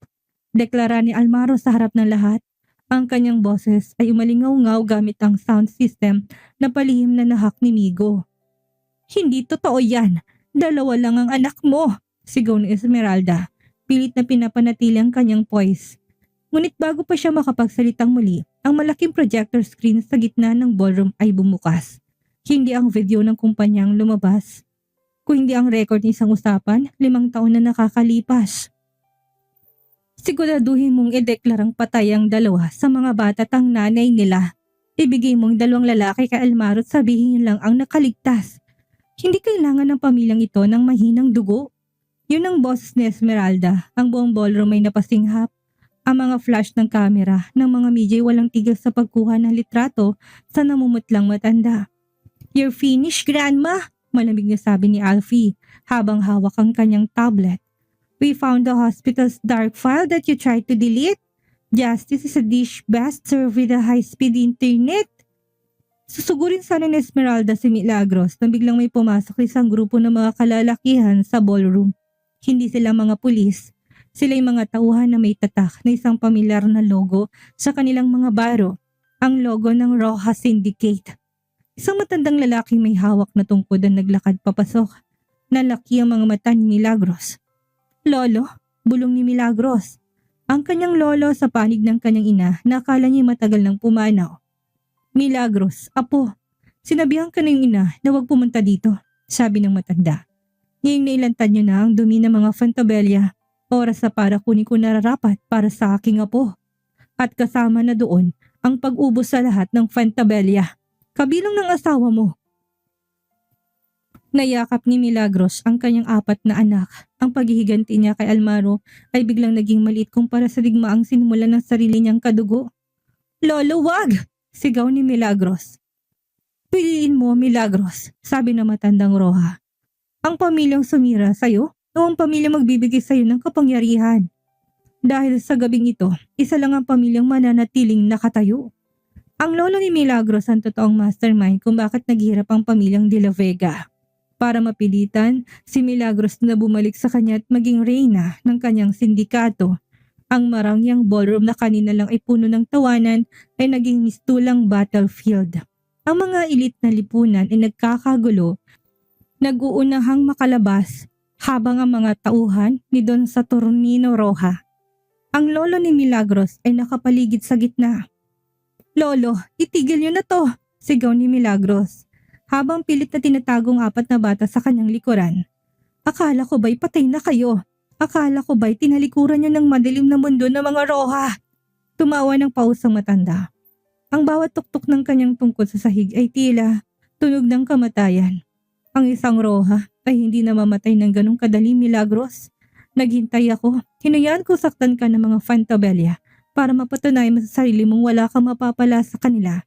Deklara ni Almaro sa harap ng lahat. Ang kanyang boses ay umalingaw-ngaw gamit ang sound system na palihim na nahak ni Migo. Hindi totoo yan, 2 lang ang anak mo, sigaw ni Esmeralda, pilit na pinapanatili ang kanyang poise. Ngunit bago pa siya makapagsalitang muli, ang malaking projector screen sa gitna ng ballroom ay bumukas. Hindi ang video ng kumpanyang lumabas, kundi ang record ng isang usapan 5 taon na nakakalipas. Siguraduhin mong ideklarang patay ang 2 sa mga bata at ang nanay nila. Ibigay mong 2 lalaki kay Almaro at sabihin yun lang ang nakaligtas. Hindi kailangan ng pamilyang ito ng mahinang dugo. Yun ang boses ni Esmeralda. Ang buong ballroom ay napasinghap. Ang mga flash ng kamera ng mga media ay walang tigil sa pagkuha ng litrato sa namumutlang matanda. You're finished, Grandma, malamig na sabi ni Alfie habang hawak ang kanyang tablet. We found the hospital's dark file that you tried to delete. Justice is a dish best served with a high-speed internet. Susugurin sana ni Esmeralda si Milagros nang biglang may pumasok isang grupo ng mga kalalakihan sa ballroom. Hindi sila mga pulis. Sila'y mga tauhan na may tatak na isang pamilyar na logo sa kanilang mga baro, ang logo ng Rojas Syndicate. Isang matandang lalaking may hawak na tungkod ang naglakad papasok. Nalaki ang mga mata ni Milagros. Lolo, bulong ni Milagros. Ang kanyang lolo sa panig ng kanyang ina na akala niya matagal nang pumanaw. Milagros, apo, sinabihan ka ng ina na huwag pumunta dito, sabi ng matanda. Ngayong nailantad niyo na ang dumi ng mga Fantabella. Oras na para kunin ko nararapat para sa aking apo. At kasama na doon ang pag-ubos sa lahat ng Fantabella, kabilang ng asawa mo. Nayakap ni Milagros ang kanyang 4 na anak. Ang paghihiganti niya kay Almaro ay biglang naging maliit kumpara sa digmaang sinimulan ng sarili niyang kadugo. Lolo, wag! Sigaw ni Milagros. Piliin mo, Milagros, sabi ng matandang Roja. Ang pamilyang sumira sa'yo o ang pamilya magbibigay sa'yo ng kapangyarihan. Dahil sa gabing ito, isa lang ang pamilyang mananatiling nakatayo. Ang lolo ni Milagros ang totoong mastermind kung bakit naghirap ang pamilyang De La Vega. Para mapilitan, si Milagros na bumalik sa kanya at maging reyna ng kanyang sindikato. Ang marangyang ballroom na kanina lang ay puno ng tawanan ay naging mistulang battlefield. Ang mga elite na lipunan ay nagkakagulo, nag-uunahang makalabas habang ang mga tauhan ni Don Saturnino Roja. Ang lolo ni Milagros ay nakapaligid sa gitna. "Lolo, itigil niyo na to!" sigaw ni Milagros habang pilit na tinatagong 4 na bata sa kanyang likuran. "Akala ko ba'y patay na kayo? Akala ko ba'y tinalikuran niyo ng madilim na mundo ng mga Roja?" Tumawa ng pausang matanda. Ang bawat tuktok ng kanyang tungkod sa sahig ay tila tunog ng kamatayan. Ang isang Roja ay hindi namamatay ng ganong kadali, Milagros. Naghintay ako. Hinayaan ko saktan ka ng mga Fantabella para mapatunayan mo sa sarili mong wala kang mapapala sa kanila.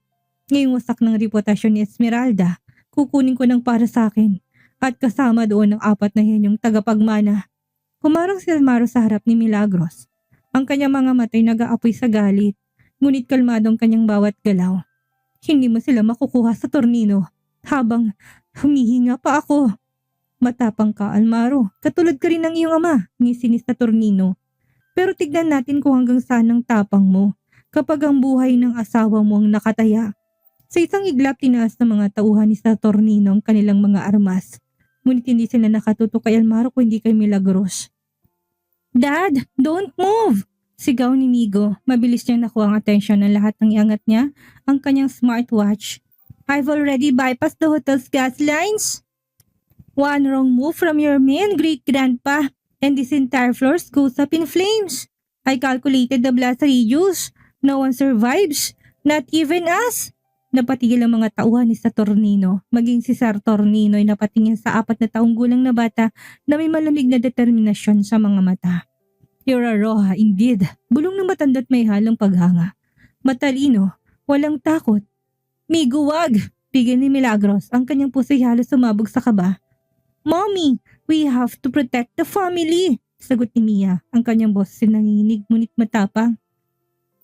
Ngayong wasak ng reputasyon ni Esmeralda, kukunin ko ng para sa akin at kasama doon ang 4 na henyong tagapagmana. Kumarang si Almaro sa harap ni Milagros. Ang kanyang mga matay nag-aapoy sa galit, ngunit kalmadong kanyang bawat galaw. "Hindi mo sila makukuha sa tornino." Habang humihinga pa ako. "Matapang ka, Almaro. Katulad ka rin ng iyong ama," ngisinis na Tornino. "Pero tignan natin kung hanggang saan ang tapang mo kapag ang buhay ng asawa mo ang nakataya." Sa isang iglap, tinaas ng mga tauhan ni Saturnino ang kanilang mga armas. Ngunit hindi sila nakatutok kay Almaro kundi kay Milagros. "Dad, don't move!" sigaw ni Migo. Mabilis niyang nakuha ang atensyon ng lahat ng iangat niya ang kanyang smartwatch. "I've already bypassed the hotel's gas lines. One wrong move from your men, great-grandpa, and this entire floor goes up in flames. I calculated the blast radius. No one survives, not even us." Napatigil ang mga tauhan ni Saturnino. Maging si Saturnino ay napatingin sa 4 na taong gulang na bata na may malamig na determinasyon sa mga mata. "You're a Roja indeed." Bulong na matanda't may halong paghanga. Matalino, walang takot. "Migo, wag!" Pigil ni Milagros. Ang kanyang puso'y halos sumabog sa kaba. "Mommy, we have to protect the family," sagot ni Mia. Ang kanyang boses ay nanginginig ngunit matapang.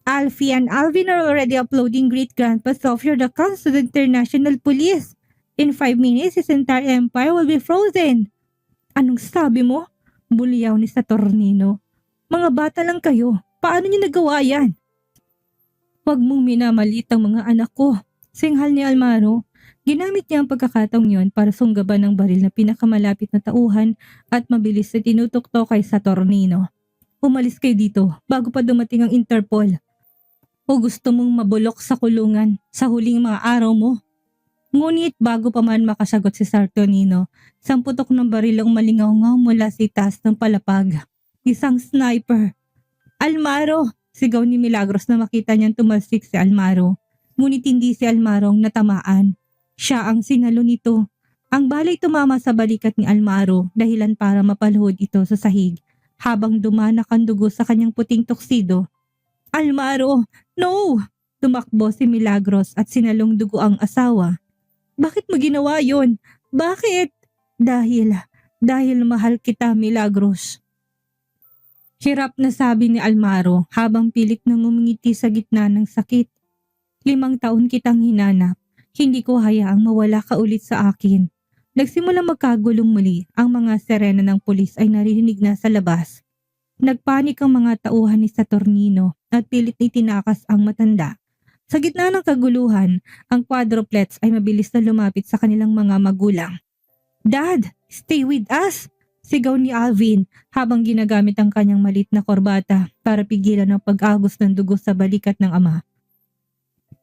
"Alfie and Alvin are already uploading great-grandpa's software accounts to the international police. In 5 minutes, his entire empire will be frozen." "Anong sabi mo?" Buliyaw ni Saturnino. "Mga bata lang kayo. Paano niyo nagawa yan?" "Huwag mong minamalit ang mga anak ko," singhal ni Almaro. Ginamit niya ang pagkakataong yon para sunggaban ng baril na pinakamalapit na tauhan at mabilis na tinutokto kay Saturnino. "Umalis kayo dito bago pa dumating ang Interpol. O gusto mong mabulok sa kulungan sa huling mga araw mo?" Ngunit bago pa man makasagot si Saturnino, isang putok ng baril ang malingaw-ngaw mula sa itaas ng palapag. Isang sniper. "Almaro!" sigaw ni Milagros na makita niyang tumalsik si Almaro. Ngunit hindi si Almaro ang natamaan. Siya ang sinalo nito. Ang balay tumama sa balikat ni Almaro, dahilan para mapaluhod ito sa sahig habang dumanak ang dugo sa kanyang puting tuksido. "Almaro, no!" Tumakbo si Milagros at sinalong dugo ang asawa. "Bakit mo ginawa yon? Bakit?" Dahil mahal kita, Milagros." Hirap na sabi ni Almaro habang pilit nang ngumingiti sa gitna ng sakit. 5 taon kitang hinanap. Hindi ko hayaang mawala ka ulit sa akin." Nagsimulang magkagulong muli. Ang mga sirena ng pulis ay naririnig na sa labas. Nagpanik ang mga tauhan ni Saturnino at pilit na itinakas ang matanda. Sa gitna ng kaguluhan, ang quadruplets ay mabilis na lumapit sa kanilang mga magulang. "Dad, stay with us!" sigaw ni Alvin habang ginagamit ang kanyang malit na korbata para pigilan ang pag-agos ng dugo sa balikat ng ama.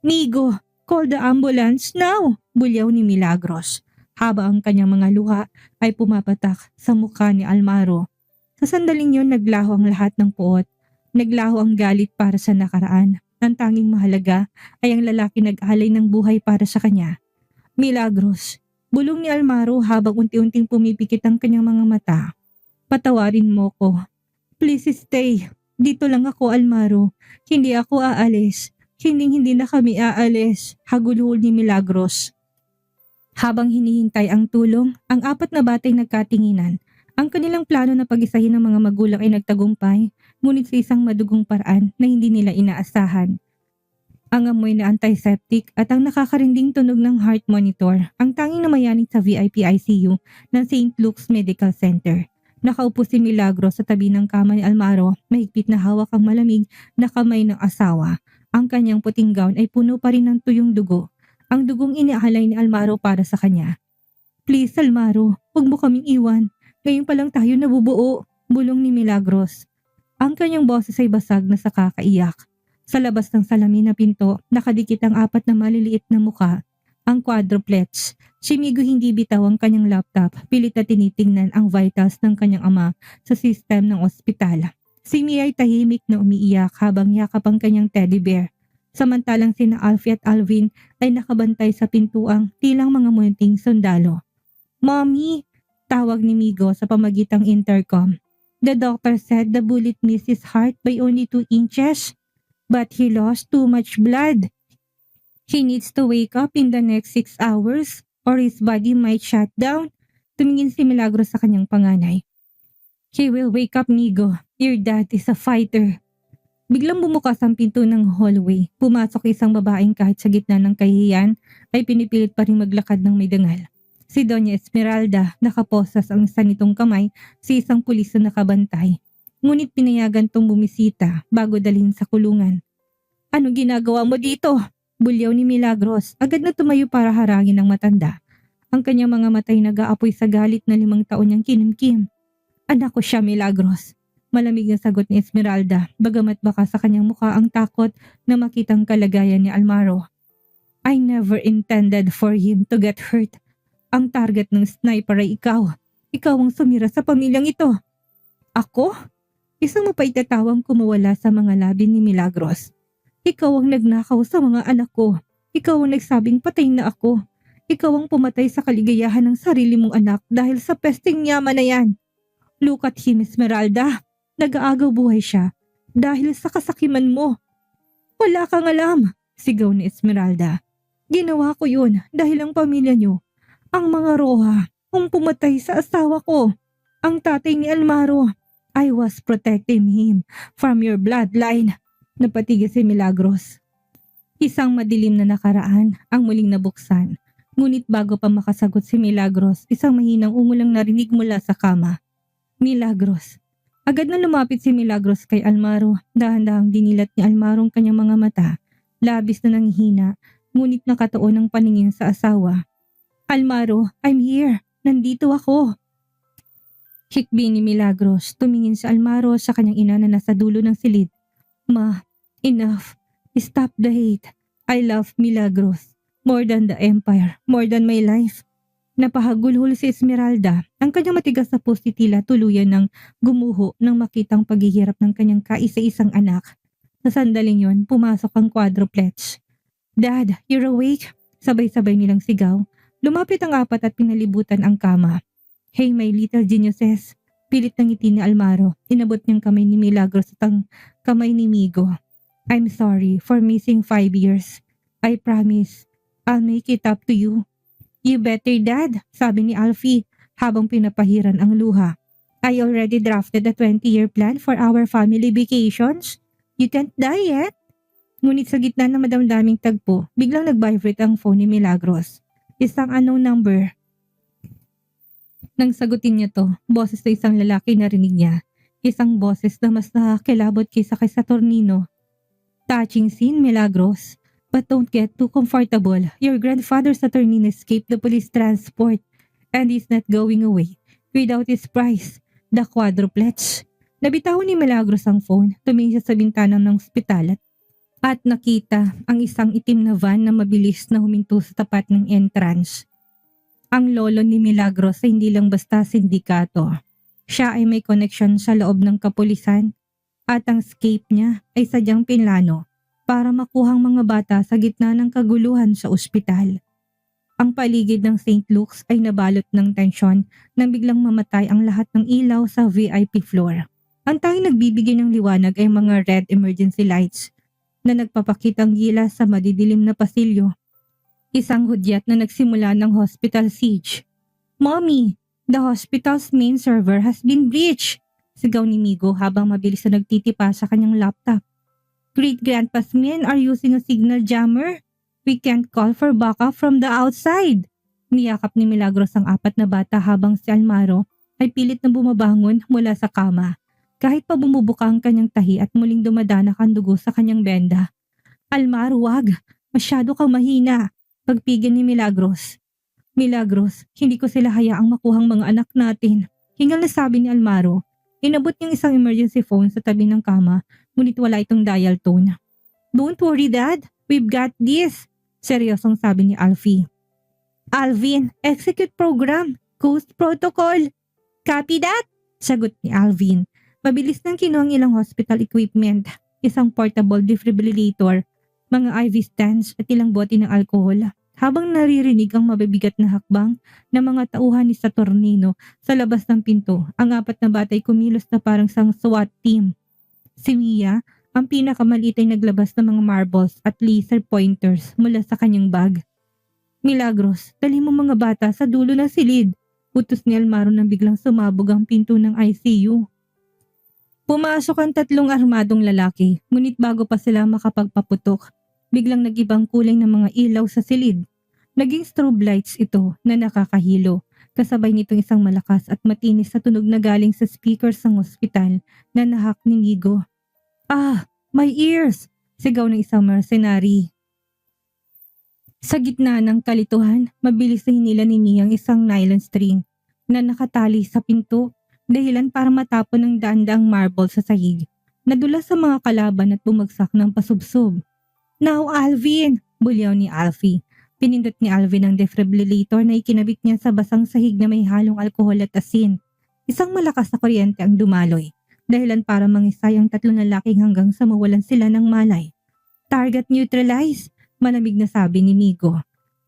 "Migo, call the ambulance now!" bulyaw ni Milagros habang ang kanyang mga luha ay pumapatak sa mukha ni Almaro. Sa sandaling yon, naglaho ang lahat ng puot. Naglaho ang galit para sa nakaraan. Ang tanging mahalaga ay ang lalaki nag-alay ng buhay para sa kanya. "Milagros," bulong ni Almaro habang unti-unting pumipikit ang kanyang mga mata. "Patawarin mo ko. Please stay. Dito lang ako, Almaro. Hindi ako aalis. Hindi na kami aalis," hagulhol ni Milagros. Habang hinihintay ang tulong, ang 4 na batay nagkatinginan. Ang kanilang plano na pag-isahin ng mga magulang ay nagtagumpay, ngunit sa isang madugong paraan na hindi nila inaasahan. Ang amoy na antiseptic at ang nakakarinding tunog ng heart monitor ang tanging namayanig sa VIP ICU ng St. Luke's Medical Center. Nakaupo si Milagros sa tabi ng kama ni Almaro, mahigpit na hawak ang malamig na kamay ng asawa. Ang kanyang puting gown ay puno pa rin ng tuyong dugo. Ang dugong iniaalay ni Almaro para sa kanya. "Please Almaro, huwag mo kaming iwan. Ngayon pa lang tayo nabubuo," bulong ni Milagros. Ang kanyang boses ay basag na sa kakaiyak. Sa labas ng salamin na pinto, nakadikit ang apat na maliliit na muka, ang quadruplets. Si Migo hindi bitaw ang kanyang laptop, pilit na tinitingnan ang vitals ng kanyang ama sa system ng ospital. Si Mia ay tahimik na umiiyak habang yakap ang kanyang teddy bear. Samantalang sina Alfie at Alvin ay nakabantay sa pintuang tilang mga munting sundalo. "Mommy!" tawag ni Migo sa pamagitang intercom. "The doctor said the bullet missed his heart by only 2 inches. But he lost too much blood. He needs to wake up in the next 6 hours or his body might shut down." Tumingin si Milagros sa kanyang panganay. "He will wake up, Migo. Your dad is a fighter." Biglang bumukas ang pinto ng hallway. Pumasok isang babaeng kahit sa gitna ng kahihiyan ay pinipilit pa rin maglakad ng may dangal. Si Doña Esmeralda, nakaposas ang isa nitong kamay sa isang pulis na nakabantay. Ngunit pinayagan tong bumisita bago dalhin sa kulungan. "Anong ginagawa mo dito?" bulyaw ni Milagros. Agad na tumayo para harangin ang matanda. Ang kanyang mga matay nag-aapoy sa galit na 5 taon niyang kinimkim. "Anak ko siya, Milagros." Malamig na sagot ni Esmeralda, bagamat baka sa kanyang mukha ang takot na makitang kalagayan ni Almaro. "I never intended for him to get hurt. Ang target ng sniper ay ikaw. Ikaw ang sumira sa pamilyang ito." "Ako?" Isang mapaitatawang kumawala sa mga labi ni Milagros. "Ikaw ang nagnakaw sa mga anak ko. Ikaw ang nagsabing patay na ako. Ikaw ang pumatay sa kaligayahan ng sarili mong anak dahil sa pesteng yaman na yan. Look at him, Esmeralda. Nag-aagaw buhay siya dahil sa kasakiman mo." "Wala kang alam," sigaw ni Esmeralda. "Ginawa ko yun dahil ang pamilya niyo, ang mga Roja, ang pumatay sa asawa ko. Ang tatay ni Almaro. I was protecting him from your bloodline." Napatigil si Milagros. Isang madilim na nakaraan ang muling nabuksan. Ngunit bago pa makasagot si Milagros, isang mahinang umulang narinig mula sa kama. "Milagros." Agad na lumapit si Milagros kay Almaro. Dahan-dahang dinilat ni Almaro ang kanyang mga mata. Labis na nanghina, ngunit nakatuon ang paningin sa asawa. "Almaro, I'm here. Nandito ako." Hikbi ni Milagros, tumingin sa Almaro sa kanyang ina na nasa dulo ng silid. "Ma, enough. Stop the hate. I love Milagros. More than the empire, more than my life." Napahagulhol si Esmeralda. Ang kanyang matigas na puso tila tuluyan ng gumuho nang makitang paghihirap ng kanyang kaisa-isang anak. Sa sandaling yon, pumasok ang quadruplets. "Dad, you're awake?" Sabay-sabay nilang sigaw. Lumapit ang apat at pinalibutan ang kama. "Hey, my little geniuses." Pilit ng ngiti ni Almaro. Inabot niyang kamay ni Milagros at ang kamay ni Migo. "I'm sorry for missing 5 years. I promise I'll make it up to you." "You better, Dad," sabi ni Alfie habang pinapahiran ang luha. "I already drafted a 20-year plan for our family vacations. You can't die yet." Ngunit sa gitna ng madamdaming tagpo, biglang nag-vibrate ang phone ni Milagros. Isang unknown number. Nang sagutin niya to, boses na isang lalaki narinig niya. Isang boses na mas nakakilabot kaysa kay Saturnino. "Touching scene, Milagros. But don't get too comfortable. Your grandfather Saturnino escaped the police transport and is not going away without his prize, the quadruplets." Nabitawan ni Milagros ang phone, tumingin siya sa bintana ng ospital at nakita ang isang itim na van na mabilis na huminto sa tapat ng entrance. Ang lolo ni Milagros ay hindi lang basta sindikato. Siya ay may koneksyon sa loob ng kapulisan at ang escape niya ay sadyang pinlano para makuhang mga bata sa gitna ng kaguluhan sa ospital. Ang paligid ng St. Luke's ay nabalot ng tensyon nang biglang mamatay ang lahat ng ilaw sa VIP floor. Ang tanging nagbibigay ng liwanag ay mga red emergency lights na nagpapakitang gilas sa madidilim na pasilyo. Isang hudyat na nagsimula ng hospital siege. "Mommy, the hospital's main server has been breached," sigaw ni Migo habang mabilis na nagtitipa sa kanyang laptop. Great-grandpa's men are using a signal jammer. We can't call for backup from the outside. Niyakap ni Milagros ang 4 na bata habang si Almaro ay pilit na bumabangon mula sa kama. Kahit pa bumubuka ang kanyang tahi at muling dumadanak ang dugo sa kanyang benda. Almaro, wag. Masyado kang mahina. Pagpigil ni Milagros. Milagros, hindi ko sila hayaang makuhang mga anak natin. Hingal na sabi ni Almaro. Inabot niyang isang emergency phone sa tabi ng kama, ngunit wala itong dial tone. Don't worry, Dad. We've got this. Seryosong sabi ni Alfie. Alvin, execute program. Ghost protocol. Copy that? Sagot ni Alvin. Mabilis nang kinuha ang ilang hospital equipment, isang portable defibrillator, mga IV stands at ilang bote ng alkohol. Habang naririnig ang mabibigat na hakbang ng mga tauhan ni Saturnino sa labas ng pinto, ang 4 na bata ay kumilos na parang sang SWAT team. Si Mia, ang pinakamaliit ay naglabas ng mga marbles at laser pointers mula sa kanyang bag. Milagros, dali mo mga bata sa dulo ng silid. Utos ni Almaro nang biglang sumabog ang pinto ng ICU. Pumasok ang 3 armadong lalaki, ngunit bago pa sila makapagpaputok, biglang nag-ibang kulay ng mga ilaw sa silid. Naging strobe lights ito na nakakahilo, kasabay nitong isang malakas at matinis sa tunog na galing sa speakers ng ospital na nahak ni Migo. Ah, my ears! Sigaw ng isang mercenary. Sa gitna ng kalituhan, mabilis na hinila ni Mia ang isang nylon string na nakatali sa pinto, dahilan para matapon ng daang marble sa sahig. Nadula sa mga kalaban at bumagsak ng pasubsob. Now, Alvin! Bulyaw ni Alfie. Pinindot ni Alvin ang defibrillator na ikinabit niya sa basang sahig na may halong alkohol at asin. Isang malakas na kuryente ang dumaloy, dahilan para mangisay ang 3 lalaking hanggang sa mawalan sila ng malay. Target neutralized, malamig na sabi ni Migo.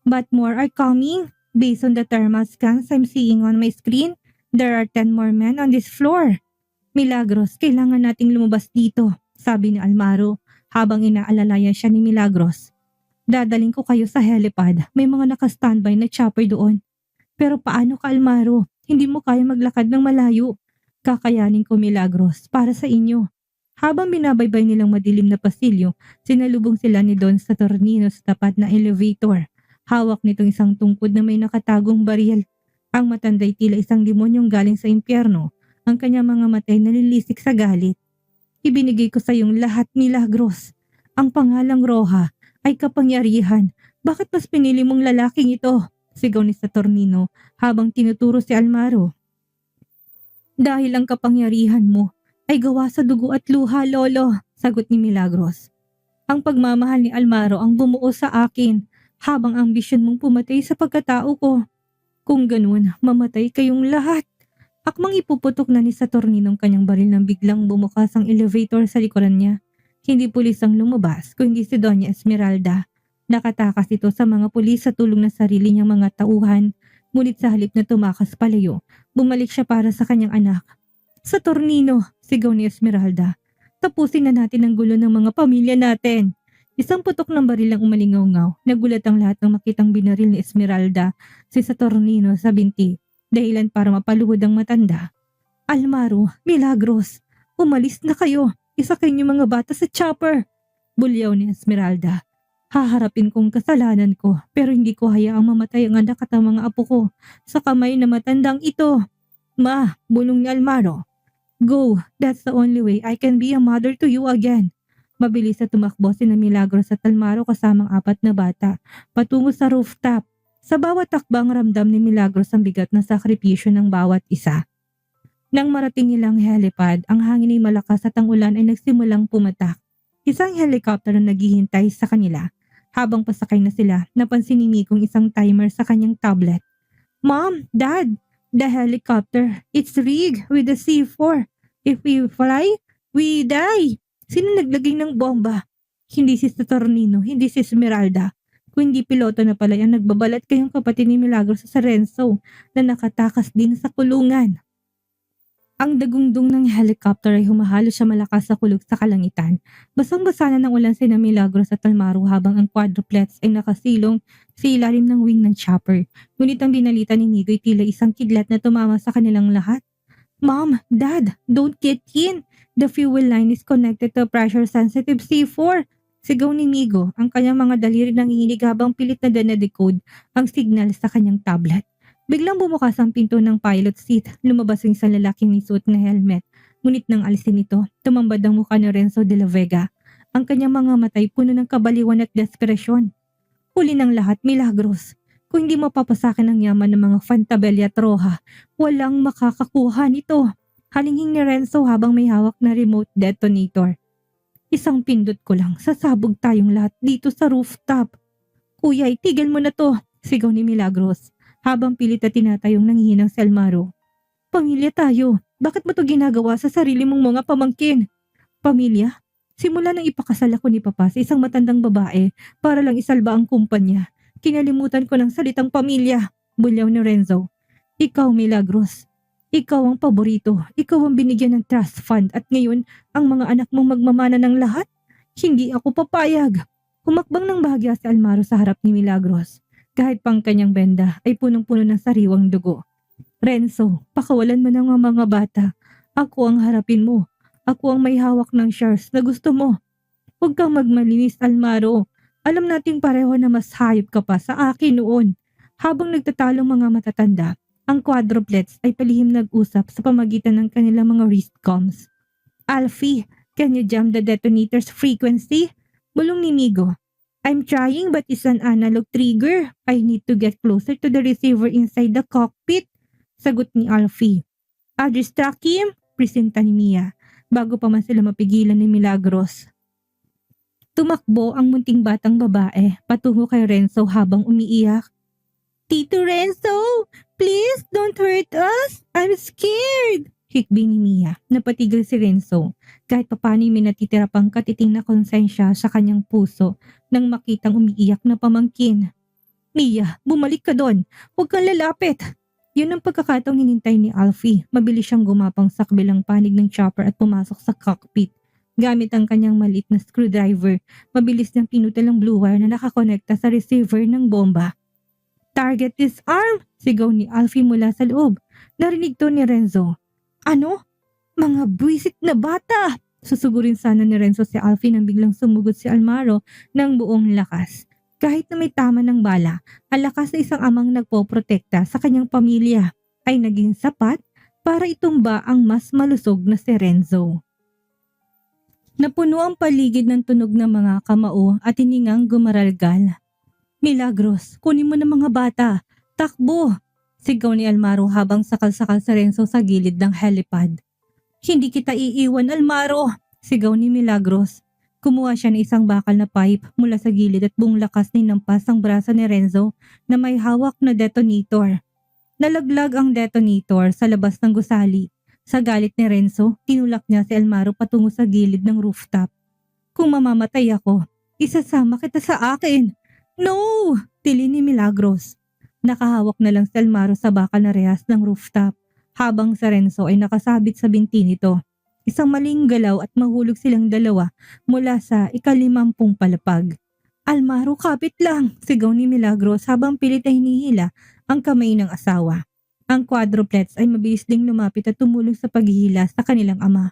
But more are coming. Based on the thermal scans I'm seeing on my screen, there are 10 more men on this floor. Milagros, kailangan nating lumabas dito, sabi ni Almaro habang inaalalayan siya ni Milagros. Dadaling ko kayo sa helipad, may mga naka-standby na chopper doon. Pero paano ka, Almaro? Hindi mo kaya maglakad ng malayo. Kakayanin ko, Milagros, para sa inyo. Habang binabaybay nilang madilim na pasilyo, sinalubong sila ni Don Saturnino sa tapat na elevator. Hawak nitong isang tungkod na may nakatagong baril. Ang matanda'y tila isang demonyong galing sa impyerno. Ang kanyang mga matay nalilisik sa galit. Ibinigay ko sa iyong lahat, Milagros. Ang pangalang Roja ay kapangyarihan. Bakit mas pinili mong lalaking ito? Sigaw ni Saturnino habang tinuturo si Almaro. Dahil ang kapangyarihan mo ay gawa sa dugo at luha, Lolo, sagot ni Milagros. Ang pagmamahal ni Almaro ang bumuo sa akin, habang ambisyon mong pumatay sa pagkatao ko. Kung ganun, mamatay kayong lahat. Akmang ipuputok na ni Saturnino ang kanyang baril nang biglang bumukas ang elevator sa likuran niya. Hindi pulis ang lumabas, kundi si Doña Esmeralda. Nakatakas ito sa mga pulis sa tulong ng sarili niyang mga tauhan, ngunit sa halip na tumakas palayo, bumalik siya para sa kanyang anak. Saturnino, sigaw ni Esmeralda. Tapusin na natin ang gulo ng mga pamilya natin. Isang putok ng baril ang umalingaw-ngaw. Nagulat ang lahat ng makitang binaril ni Esmeralda si Saturnino sa binti, dahilan para mapaluhod ang matanda. Almaro, Milagros, umalis na kayo. Isakay niyo mga bata sa chopper. Bulyaw ni Esmeralda. Haharapin kong kasalanan ko, pero hindi ko hayaang mamatay ang anak at ang mga apo ko sa kamay na matandang ito. Ma, bulong ni Almaro. Go, that's the only way I can be a mother to you again. Mabilis na tumakbo sina Milagros at Almaro kasamang 4 na bata patungo sa rooftop. Sa bawat takbang ramdam ni Milagros ang bigat na sakripisyo ng bawat isa. Nang marating nilang helipad, ang hangin ay malakas at ang ulan ay nagsimulang pumatak. Isang helicopter na naghihintay sa kanila. Habang pasakay na sila, napansin ni Mikong isang timer sa kanyang tablet. Mom, Dad, the helicopter, it's rigged with the C4. If we fly, we die. Sino naglagay ng bomba? Hindi si Saturnino, hindi si Esmeralda. Kung hindi piloto na pala yan, nagbabalat kayong kapatid ni Milagros sa Renzo na nakatakas din sa kulungan. Ang dagundong ng helicopter ay humahalo siya malakas sa kulog sa kalangitan. Basang-basa na ng ulan sina Milagros at Almaro habang ang quadruplets ay nakasilong sa ilalim ng wing ng chopper. Ngunit ang binalita ni Migo ay tila isang kidlat na tumama sa kanilang lahat. Mom, Dad, don't get in. The fuel line is connected to pressure-sensitive C4. Sigaw ni Migo, ang kanyang mga daliri nanginginig habang pilit na dinedecode ang signal sa kanyang tablet. Biglang bumukas ang pinto ng pilot seat, lumabas ang isang lalaking may suot na helmet. Ngunit nang alisin ito, tumambad ang mukha ni Renzo de la Vega. Ang kanyang mga matay puno ng kabaliwan at desperasyon. Huli ng lahat, Milagros. Kung hindi mapapasakin ang yaman ng mga Fantabella at Roja, walang makakakuha nito. Halinghing ni Renzo habang may hawak na remote detonator. Isang pindot ko lang, sasabog tayong lahat dito sa rooftop. Kuya, itigil mo na to, sigaw ni Milagros, habang pilit na tinatayong nanghihinang si Almaro. Pamilya tayo, bakit mo to ginagawa sa sarili mong mga pamangkin? Pamilya? Simula nang ipakasal ako ni Papa sa isang matandang babae para lang isalba ang kumpanya. Kinalimutan ko ng salitang pamilya, bulyaw ni Renzo. Ikaw, Milagros. Ikaw ang paborito. Ikaw ang binigyan ng trust fund at ngayon ang mga anak mong magmamana ng lahat? Hindi ako papayag. Humakbang ng bahagya si Almaro sa harap ni Milagros. Kahit pang kanyang benda ay punong-puno ng sariwang dugo. Renzo, pakawalan mo ng mga bata. Ako ang harapin mo. Ako ang may hawak ng shares na gusto mo. Huwag kang magmalinis, Almaro. Alam nating pareho na mas hayop ka pa sa akin noon. Habang nagtatalong mga matatanda, ang quadruplets ay palihim nag-usap sa pamagitan ng kanilang mga wristcoms. Alfie, can you jam the detonator's frequency? Bulong ni Migo. I'm trying but it's an analog trigger. I need to get closer to the receiver inside the cockpit. Sagot ni Alfie. I'll distract him, presenta ni Mia, bago pa man sila mapigilan ni Milagros. Tumakbo ang munting batang babae patungo kay Renzo habang umiiyak. Tito Renzo, please don't hurt us. I'm scared. Hikbi ni Mia. Napatigil si Renzo kahit papano'y may natitira pang katiting na konsensya sa kanyang puso nang makitang umiiyak na pamangkin. Mia, bumalik ka doon. Huwag kang lalapit. Yun ang pagkakataong hinintay ni Alfie. Mabilis siyang gumapang sa kabilang panig ng chopper at pumasok sa cockpit. Gamit ang kanyang maliit na screwdriver, mabilis niyang pinutal ang blue wire na nakakonekta sa receiver ng bomba. Target is armed! Sigaw ni Alfie mula sa loob. Narinig to ni Renzo. Ano? Mga buwisit na bata! Susugurin sana ni Renzo si Alfie nang biglang sumugod si Almaro ng buong lakas. Kahit na may tama ng bala, ang lakas na isang amang nagpoprotekta sa kanyang pamilya ay naging sapat para itumba ang mas malusog na si Renzo. Napuno ang paligid ng tunog ng mga kamao at hiningang gumaralgal. Milagros, kunin mo na mga bata. Takbo! Sigaw ni Almaro habang sakal-sakal sa Renzo sa gilid ng helipad. Hindi kita iiwan, Almaro! Sigaw ni Milagros. Kumuha siya ng isang bakal na pipe mula sa gilid at buong lakas ninampas ang braso ni Renzo na may hawak na detonator. Nalaglag ang detonator sa labas ng gusali. Sa galit ni Renzo, tinulak niya si Almaro patungo sa gilid ng rooftop. Kung mamamatay ako, isasama kita sa akin. No! Tili ni Milagros. Nakahawak na lang si Almaro sa bakal na rehas ng rooftop habang si Renzo ay nakasabit sa binti nito. Isang maling galaw at mahulog silang dalawa mula sa ika-50 palapag. Almaro, kapit lang! Sigaw ni Milagros habang pilit ay hinihila ang kamay ng asawa. Ang quadruplets ay mabilis ding lumapit at tumulong sa paghihila sa kanilang ama.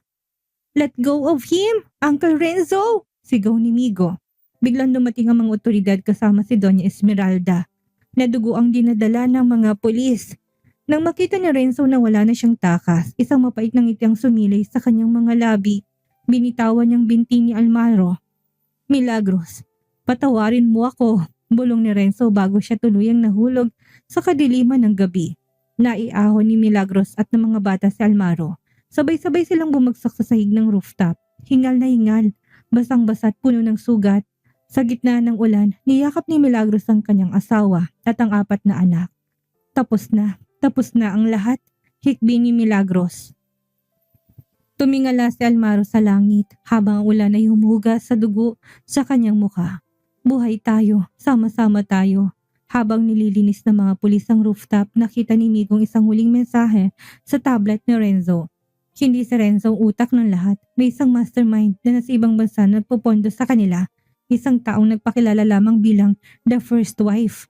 Let go of him, Uncle Renzo! Sigaw ni Migo. Biglang dumating ang mga otoridad kasama si Doña Esmeralda. Nadugo ang dinadala ng mga pulis. Nang makita ni Renzo na wala na siyang takas, isang mapait ng ngiti ang sumilay sa kanyang mga labi. Binitawan niyang binti ni Almaro. Milagros, patawarin mo ako, bulong ni Renzo bago siya tuluyang nahulog sa kadiliman ng gabi. Naiahon ni Milagros at ng mga bata si Almaro. Sabay-sabay silang bumagsak sa sahig ng rooftop. Hingal na hingal, basang-basa at puno ng sugat. Sa gitna ng ulan, niyakap ni Milagros ang kanyang asawa at ang 4 na anak. Tapos na ang lahat, hikbi ni Milagros. Tumingala si Almaro sa langit habang ang ulan ay humuhugas sa dugo sa kanyang mukha. Buhay tayo, sama-sama tayo. Habang nililinis ng mga pulis ang rooftop, nakita ni Migong isang huling mensahe sa tablet ni Renzo. Hindi si Renzo ang utak ng lahat. May isang mastermind na nasa ibang bansa nagpupondo sa kanila. Isang taong nagpakilala lamang bilang the first wife.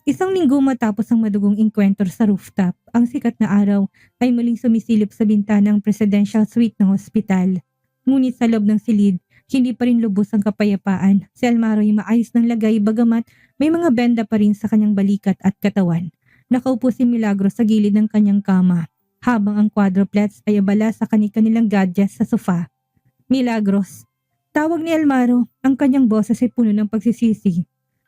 Isang linggo matapos ang madugong engkwentro sa rooftop, ang sikat na araw ay muling sumisilip sa bintana ng presidential suite ng ospital. Ngunit sa loob ng silid, hindi pa rin lubos ang kapayapaan. Si Almaro ay maayos ng lagay bagamat may mga benda pa rin sa kanyang balikat at katawan. Nakaupo si Milagro sa gilid ng kanyang kama, habang ang quadruplets ay abala sa kanilang gadgets sa sofa. Milagros. Tawag ni Almaro, ang kanyang boses ay puno ng pagsisisi.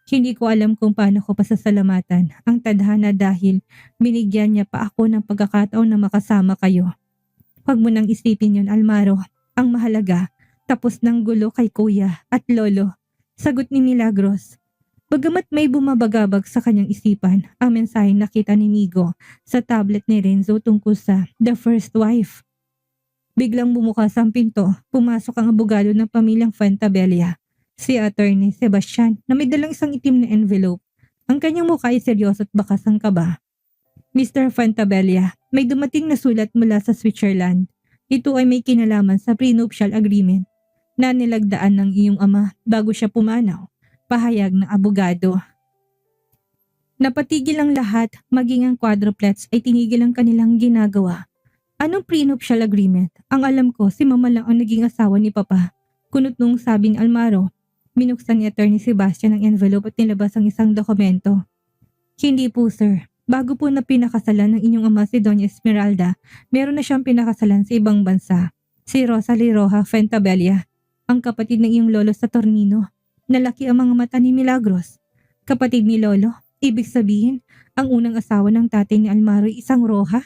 Hindi ko alam kung paano ko pasasalamatan ang tadhana dahil binigyan niya pa ako ng pagkakataon na makasama kayo. Huwag mo nang isipin yun, Almaro. Ang mahalaga, tapos ng gulo kay kuya at lolo. Sagot ni Milagros. Bagamat may bumabagabag sa kanyang isipan, ang mensahe nakita ni Migo sa tablet ni Renzo tungkol sa The First Wife. Biglang bumukas ang pinto, pumasok ang abogado ng pamilyang Fantabella, si Attorney Sebastian, na may dalang isang itim na envelope. Ang kanyang mukha ay seryoso at bakas ang kaba. Mr. Fantabella, may dumating na sulat mula sa Switzerland. Ito ay may kinalaman sa prenuptial agreement na nilagdaan ng iyong ama bago siya pumanaw, pahayag ng abogado. Napatigil ang lahat, maging ang quadruplets ay tinigil ang kanilang ginagawa. Anong prenuptial agreement? Ang alam ko, si mama lang ang naging asawa ni papa. Kunot nung sabi ni Almaro. Binuksan ni Attorney Sebastian ang envelope at nilabas ang isang dokumento. Hindi po, sir. Bago po na pinakasalan ng inyong ama si Doña Esmeralda, meron na siyang pinakasalan sa ibang bansa. Si Rosalie Roja Fantabella, ang kapatid ng iyong lolo sa Tornino. Nalaki ang mga mata ni Milagros. Kapatid ni lolo, ibig sabihin, ang unang asawa ng tatay ni Almaro ay isang Roja?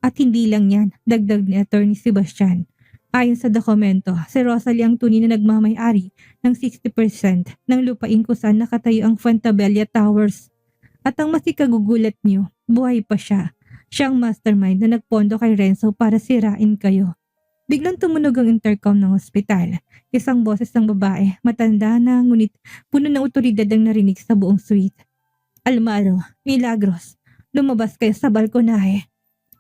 At hindi lang yan, dagdag ni Attorney Sebastian. Ayon sa dokumento, si Rosalie ang tunay na nagmamay-ari ng 60% ng lupain kung saan nakatayo ang Fantabella Towers. At ang mas ikagugulat niyo, buhay pa siya. Siya ang mastermind na nagpondo kay Renzo para sirain kayo. Biglang tumunog ang intercom ng ospital. Isang boses ng babae, matanda na ngunit puno ng otoridad ang narinig sa buong suite. Almaro, Milagros, lumabas kayo sa balkonahe.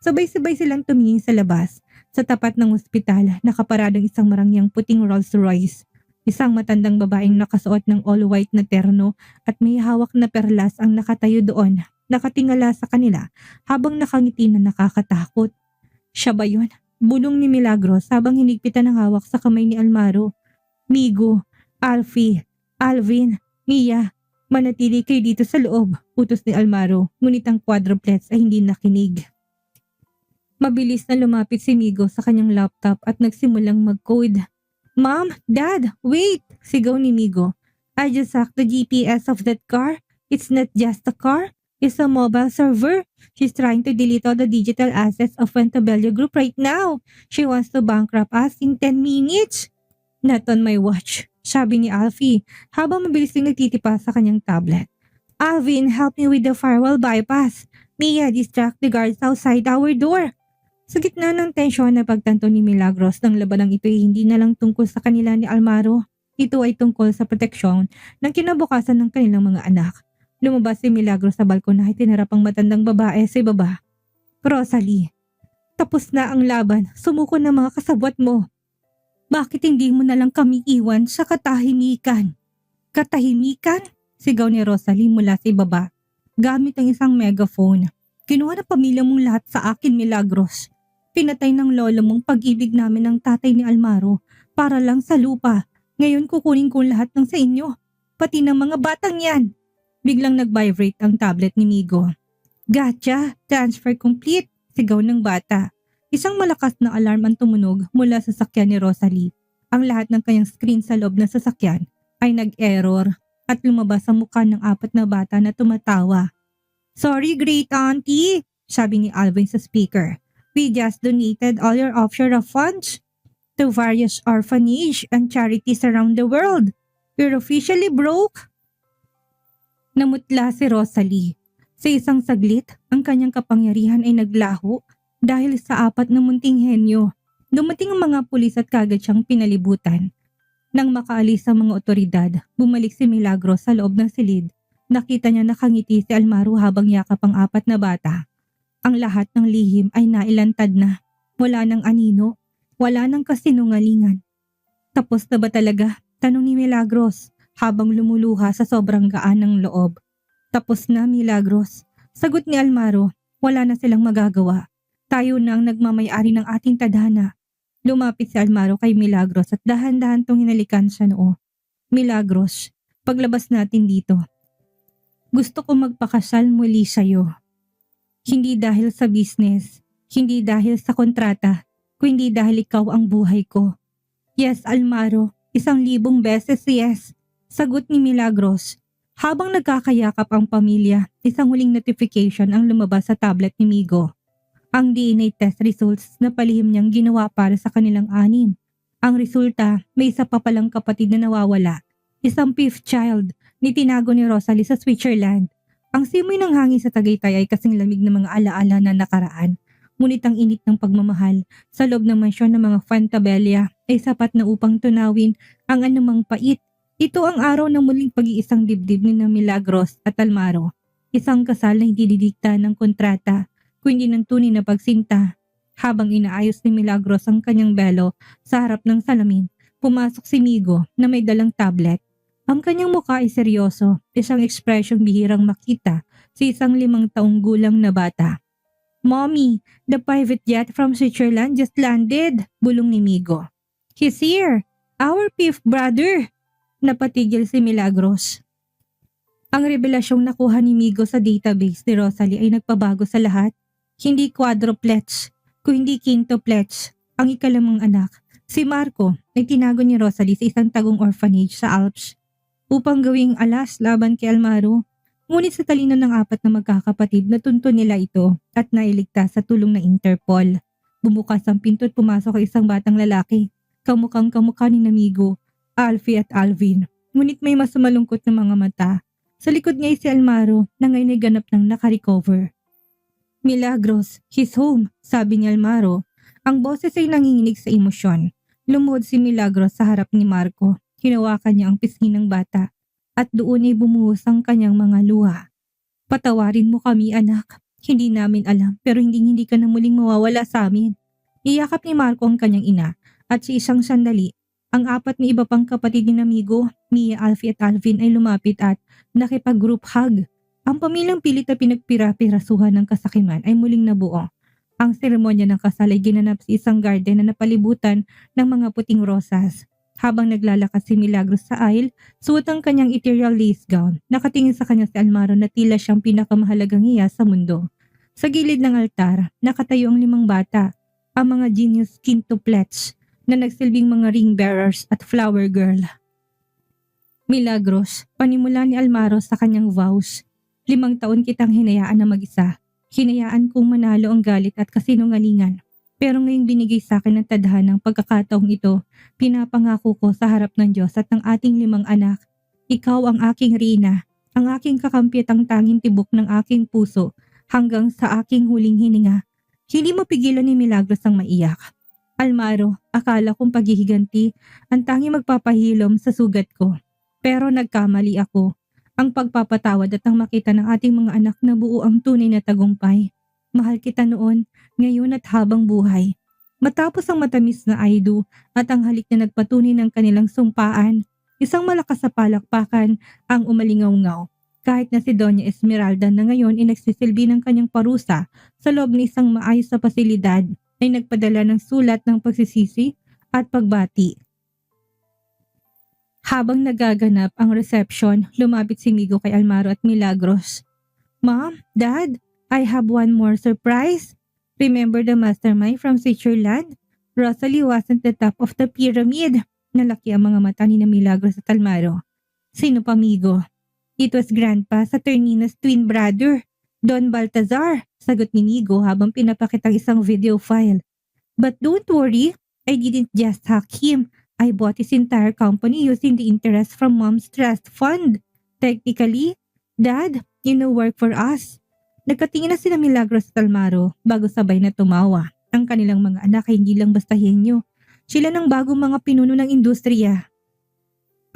Sabay-sabay silang tumingin sa labas. Sa tapat ng ospital, nakaparadang isang marangyang puting Rolls Royce. Isang matandang babaeng nakasuot ng all-white na terno at may hawak na perlas ang nakatayo doon, nakatingala sa kanila habang nakangiti na nakakatakot. Siya ba yun? Bulong ni Milagros habang hinigpitan ang hawak sa kamay ni Almaro. Migo, Alfie, Alvin, Mia, manatili kayo dito sa loob, utos ni Almaro, ngunit ang quadruplets ay hindi nakinig. Mabilis na lumapit si Migo sa kanyang laptop at nagsimulang mag-code. Mom, Dad, wait! Sigaw ni Migo. I just hacked the GPS of that car. It's not just a car. It's a mobile server. She's trying to delete all the digital assets of Fantabella Group right now. She wants to bankrupt us in 10 minutes. Not on my watch, sabi ni Alfie habang mabilis na nagtitipa sa kanyang tablet. Alvin, help me with the firewall bypass. Mia, distract the guards outside our door. Sa gitna ng tensyon na pagtanto ni Milagros ng labanang ito ay hindi na lang tungkol sa kanila ni Almaro. Ito ay tungkol sa proteksyon ng kinabukasan ng kanilang mga anak. Lumabas si Milagros sa balkon at tinarap ang matandang babae sa ibaba. Rosalie, tapos na ang laban. Sumuko na mga kasabwat mo. Bakit hindi mo na lang kami iwan sa katahimikan? Katahimikan? Sigaw ni Rosalie mula sa ibaba. Gamit ang isang megaphone. Kinuha ng pamilya mong lahat sa akin, Milagros. Pinatay ng lolo mong pag-ibig namin ng tatay ni Almaro para lang sa lupa. Ngayon kukunin ko lahat ng sa inyo, pati ng mga batang yan. Biglang nag-vibrate ang tablet ni Migo. Gotcha! Transfer complete! Sigaw ng bata. Isang malakas na alarm ang tumunog mula sa sasakyan ni Rosalie. Ang lahat ng kanyang screen sa loob ng sasakyan ay nag-error at lumabas ang mukha ng 4 na bata na tumatawa. Sorry, great auntie, sabi ni Alvin sa speaker. We just donated all your offshore funds to various orphanage and charities around the world. We're officially broke. Namutla si Rosalie. Sa isang saglit, ang kanyang kapangyarihan ay naglaho dahil sa 4 na munting henyo. Dumating ang mga pulis at kagad siyang pinalibutan. Nang makaalis ang mga otoridad, bumalik si Milagros sa loob ng silid. Nakita niya nakangiti si Almaro habang yakap ang 4 na bata. Ang lahat ng lihim ay nailantad na. Wala ng anino, wala ng kasinungalingan. Tapos na ba talaga? Tanong ni Milagros habang lumuluha sa sobrang gaan ng loob. Tapos na, Milagros. Sagot ni Almaro, wala na silang magagawa. Tayo na ang nagmamayari ng ating tadhana. Lumapit si Almaro kay Milagros at dahan-dahan tong hinalikan siya noo. Milagros, paglabas natin dito. Gusto ko magpakasal muli sa'yo. Hindi dahil sa business, hindi dahil sa kontrata, kundi dahil ikaw ang buhay ko. Yes, Almaro, 1,000 beses yes. Sagot ni Milagros. Habang nagkakayakap ang pamilya, isang huling notification ang lumabas sa tablet ni Migo. Ang DNA test results na palihim niyang ginawa para sa kanilang anim. Ang resulta, may isa pa palang kapatid na nawawala. Isang fifth child ni tinago ni Rosalie sa Switzerland. Ang simoy ng hangin sa Tagaytay ay kasing lamig ng mga alaala na nakaraan. Ngunit ang init ng pagmamahal sa loob ng mansyon ng mga Fantabella ay sapat na upang tunawin ang anumang pait. Ito ang araw ng muling pag-iisang dibdib ni Milagros at Almaro. Isang kasal na hindi didikta ng kontrata, kundi ng tunay na pagsinta. Habang inaayos ni Milagros ang kanyang belo sa harap ng salamin, pumasok si Migo na may dalang tablet. Ang kanyang mukha ay seryoso, isang ekspresyong bihirang makita sa isang 5 taong gulang na bata. Mommy, the private jet from Switzerland just landed, bulong ni Migo. He's here, our fifth brother. Napatigil si Milagros. Ang revelasyong nakuha ni Migo sa database ni Rosalie ay nagpabago sa lahat. Hindi quadruplets, kundi quintuplets. Ang ikalimang anak, si Marco, ay tinago ni Rosalie sa isang tagong orphanage sa Alps upang gawing alas laban kay Almaro. Ngunit sa talino ng 4 na magkakapatid, natuntun nila ito at nailigtas sa tulong ng Interpol. Bumukas ang pinto at pumasok ang isang batang lalaki. Kamukhang kamukha ni Migo, Alfie at Alvin. Ngunit may mas malungkot na mga mata. Sa likod niya ay si Almaro na ngayon ay ganap ng nakarecover. Milagros, he's home, sabi ni Almaro. Ang boses ay nanginginig sa emosyon. Lumuhod si Milagros sa harap ni Marco. Hinawakan niya ang pisngi ng bata at doon ay bumuhos ang kanyang mga luha. Patawarin mo kami, anak. Hindi namin alam pero hindi ka na muling mawawala sa amin. Iyakap ni Marco ang kanyang ina at sa isang sandali, ang 4 na iba pang kapatid ni Migo, Mia, Alfie at Alvin ay lumapit at nakipag-group hug. Ang pamilyang pilit na pinagpira-pirasuhan ng kasakiman ay muling nabuo. Ang seremonya ng kasal ay ginanap sa isang garden na napalibutan ng mga puting rosas. Habang naglalakas si Milagros sa aisle, suot ang kanyang ethereal lace gown. Nakatingin sa kanya si Almaro na tila siyang pinakamahalagang hiya sa mundo. Sa gilid ng altar, nakatayo ang 5 bata, ang mga genius quintuplets na nagsilbing mga ring bearers at flower girl. Milagros, panimula ni Almaro sa kanyang vows. 5 taon kitang hinayaan na mag-isa. Hinayaan kong manalo ang galit at kasinungalingan. Pero ngayong binigay sa akin ng tadhana ng pagkakataong ito, pinapangako ko sa harap ng Diyos at ng ating 5 anak. Ikaw ang aking reyna, ang aking kakampi at ang tanging tibok ng aking puso hanggang sa aking huling hininga. Hindi mapigilan ni Milagros ang maiyak. Almaro, akala kong paghihiganti ang tanging magpapahilom sa sugat ko. Pero nagkamali ako. Ang pagpapatawad at ang makita ng ating mga anak na buo ang tunay na tagumpay. Mahal kita noon, ngayon at habang buhay. Matapos ang matamis na aidu at ang halik na nagpatunay ng kanilang sumpaan, isang malakas na palakpakan ang umalingaw-ngaw. Kahit na si Doña Esmeralda na ngayon ay nagsisilbi ng kanyang parusa sa loob ng isang maayos na pasilidad, ay nagpadala ng sulat ng pagsisisi at pagbati. Habang nagaganap ang reception, lumapit si Migo kay Almaro at Milagros. Mom, Dad, I have one more surprise. Remember the mastermind from Switzerland? Rosalie wasn't the top of the pyramid. Nalaki ang mga mata ni Milagros at Almaro. Sino pa, Migo? It was Grandpa Saturnino's twin brother, Don Baltazar, sagot ni Migo habang pinapakitang isang video file. But don't worry, I didn't just hack him. I bought his entire company using the interest from Mom's trust fund. Technically, Dad, you know work for us. Nagkatingin na sila Milagros at Almaro bago sabay na tumawa. Ang kanilang mga anak ay hindi lang basta henyo. Sila ng bagong mga pinuno ng industriya.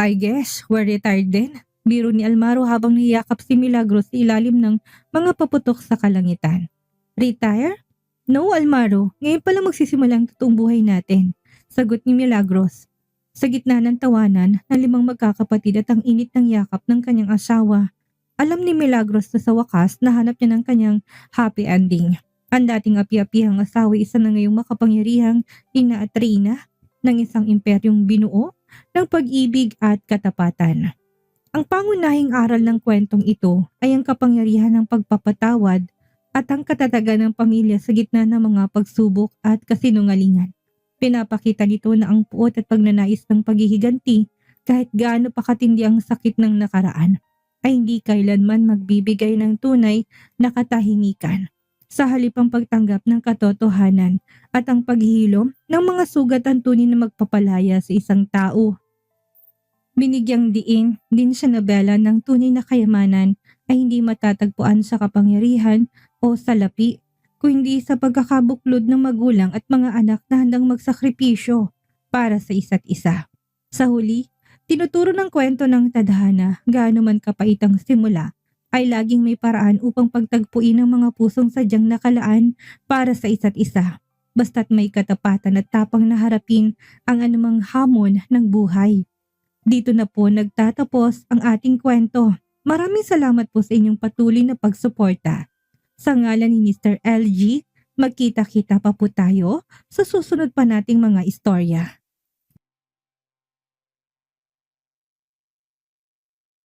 I guess we're retired din. Biro ni Almaro habang niyakap si Milagros sa ilalim ng mga paputok sa kalangitan. Retire? No, Almaro. Ngayon pala magsisimula ang totoong buhay natin. Sagot ni Milagros. Sa gitna ng tawanan ng 5 magkakapatid at ang init ng yakap ng kanyang asawa, Alam ni Milagros na sa wakas nahanap niya ng kanyang happy ending. Ang dating api-apihang asawa isa na ngayong makapangyarihang ina-Atrina ng isang imperyong binuo ng pag-ibig at katapatan. Ang pangunahing aral ng kwentong ito ay ang kapangyarihan ng pagpapatawad at ang katatagan ng pamilya sa gitna ng mga pagsubok at kasinungalingan. Pinapakita nito na ang puot at pagnanais ng paghihiganti kahit gaano pa katindi ang sakit ng nakaraan ay hindi kailanman magbibigay ng tunay na katahimikan. Sa halip ang pagtanggap ng katotohanan at ang paghihilom ng mga sugat ang tunay na magpapalaya sa isang tao. Binigyang diin din siya nobela ng tunay na kayamanan ay hindi matatagpuan sa kapangyarihan o salapi, kundi sa pagkakabuklod ng magulang at mga anak na handang magsakripisyo para sa isa't isa. Sa huli, tinuturo ng kwento ng tadhana gaano man kapait ang simula ay laging may paraan upang pagtagpuin ang mga pusong sadyang nakalaan para sa isa't isa. Basta't may katapatan at tapang na harapin ang anumang hamon ng buhay. Dito na po nagtatapos ang ating kwento. Maraming salamat po sa inyong patuloy na pagsuporta. Sa ngalan ni Mr. LG, magkita-kita pa po tayo sa susunod pa nating mga istorya.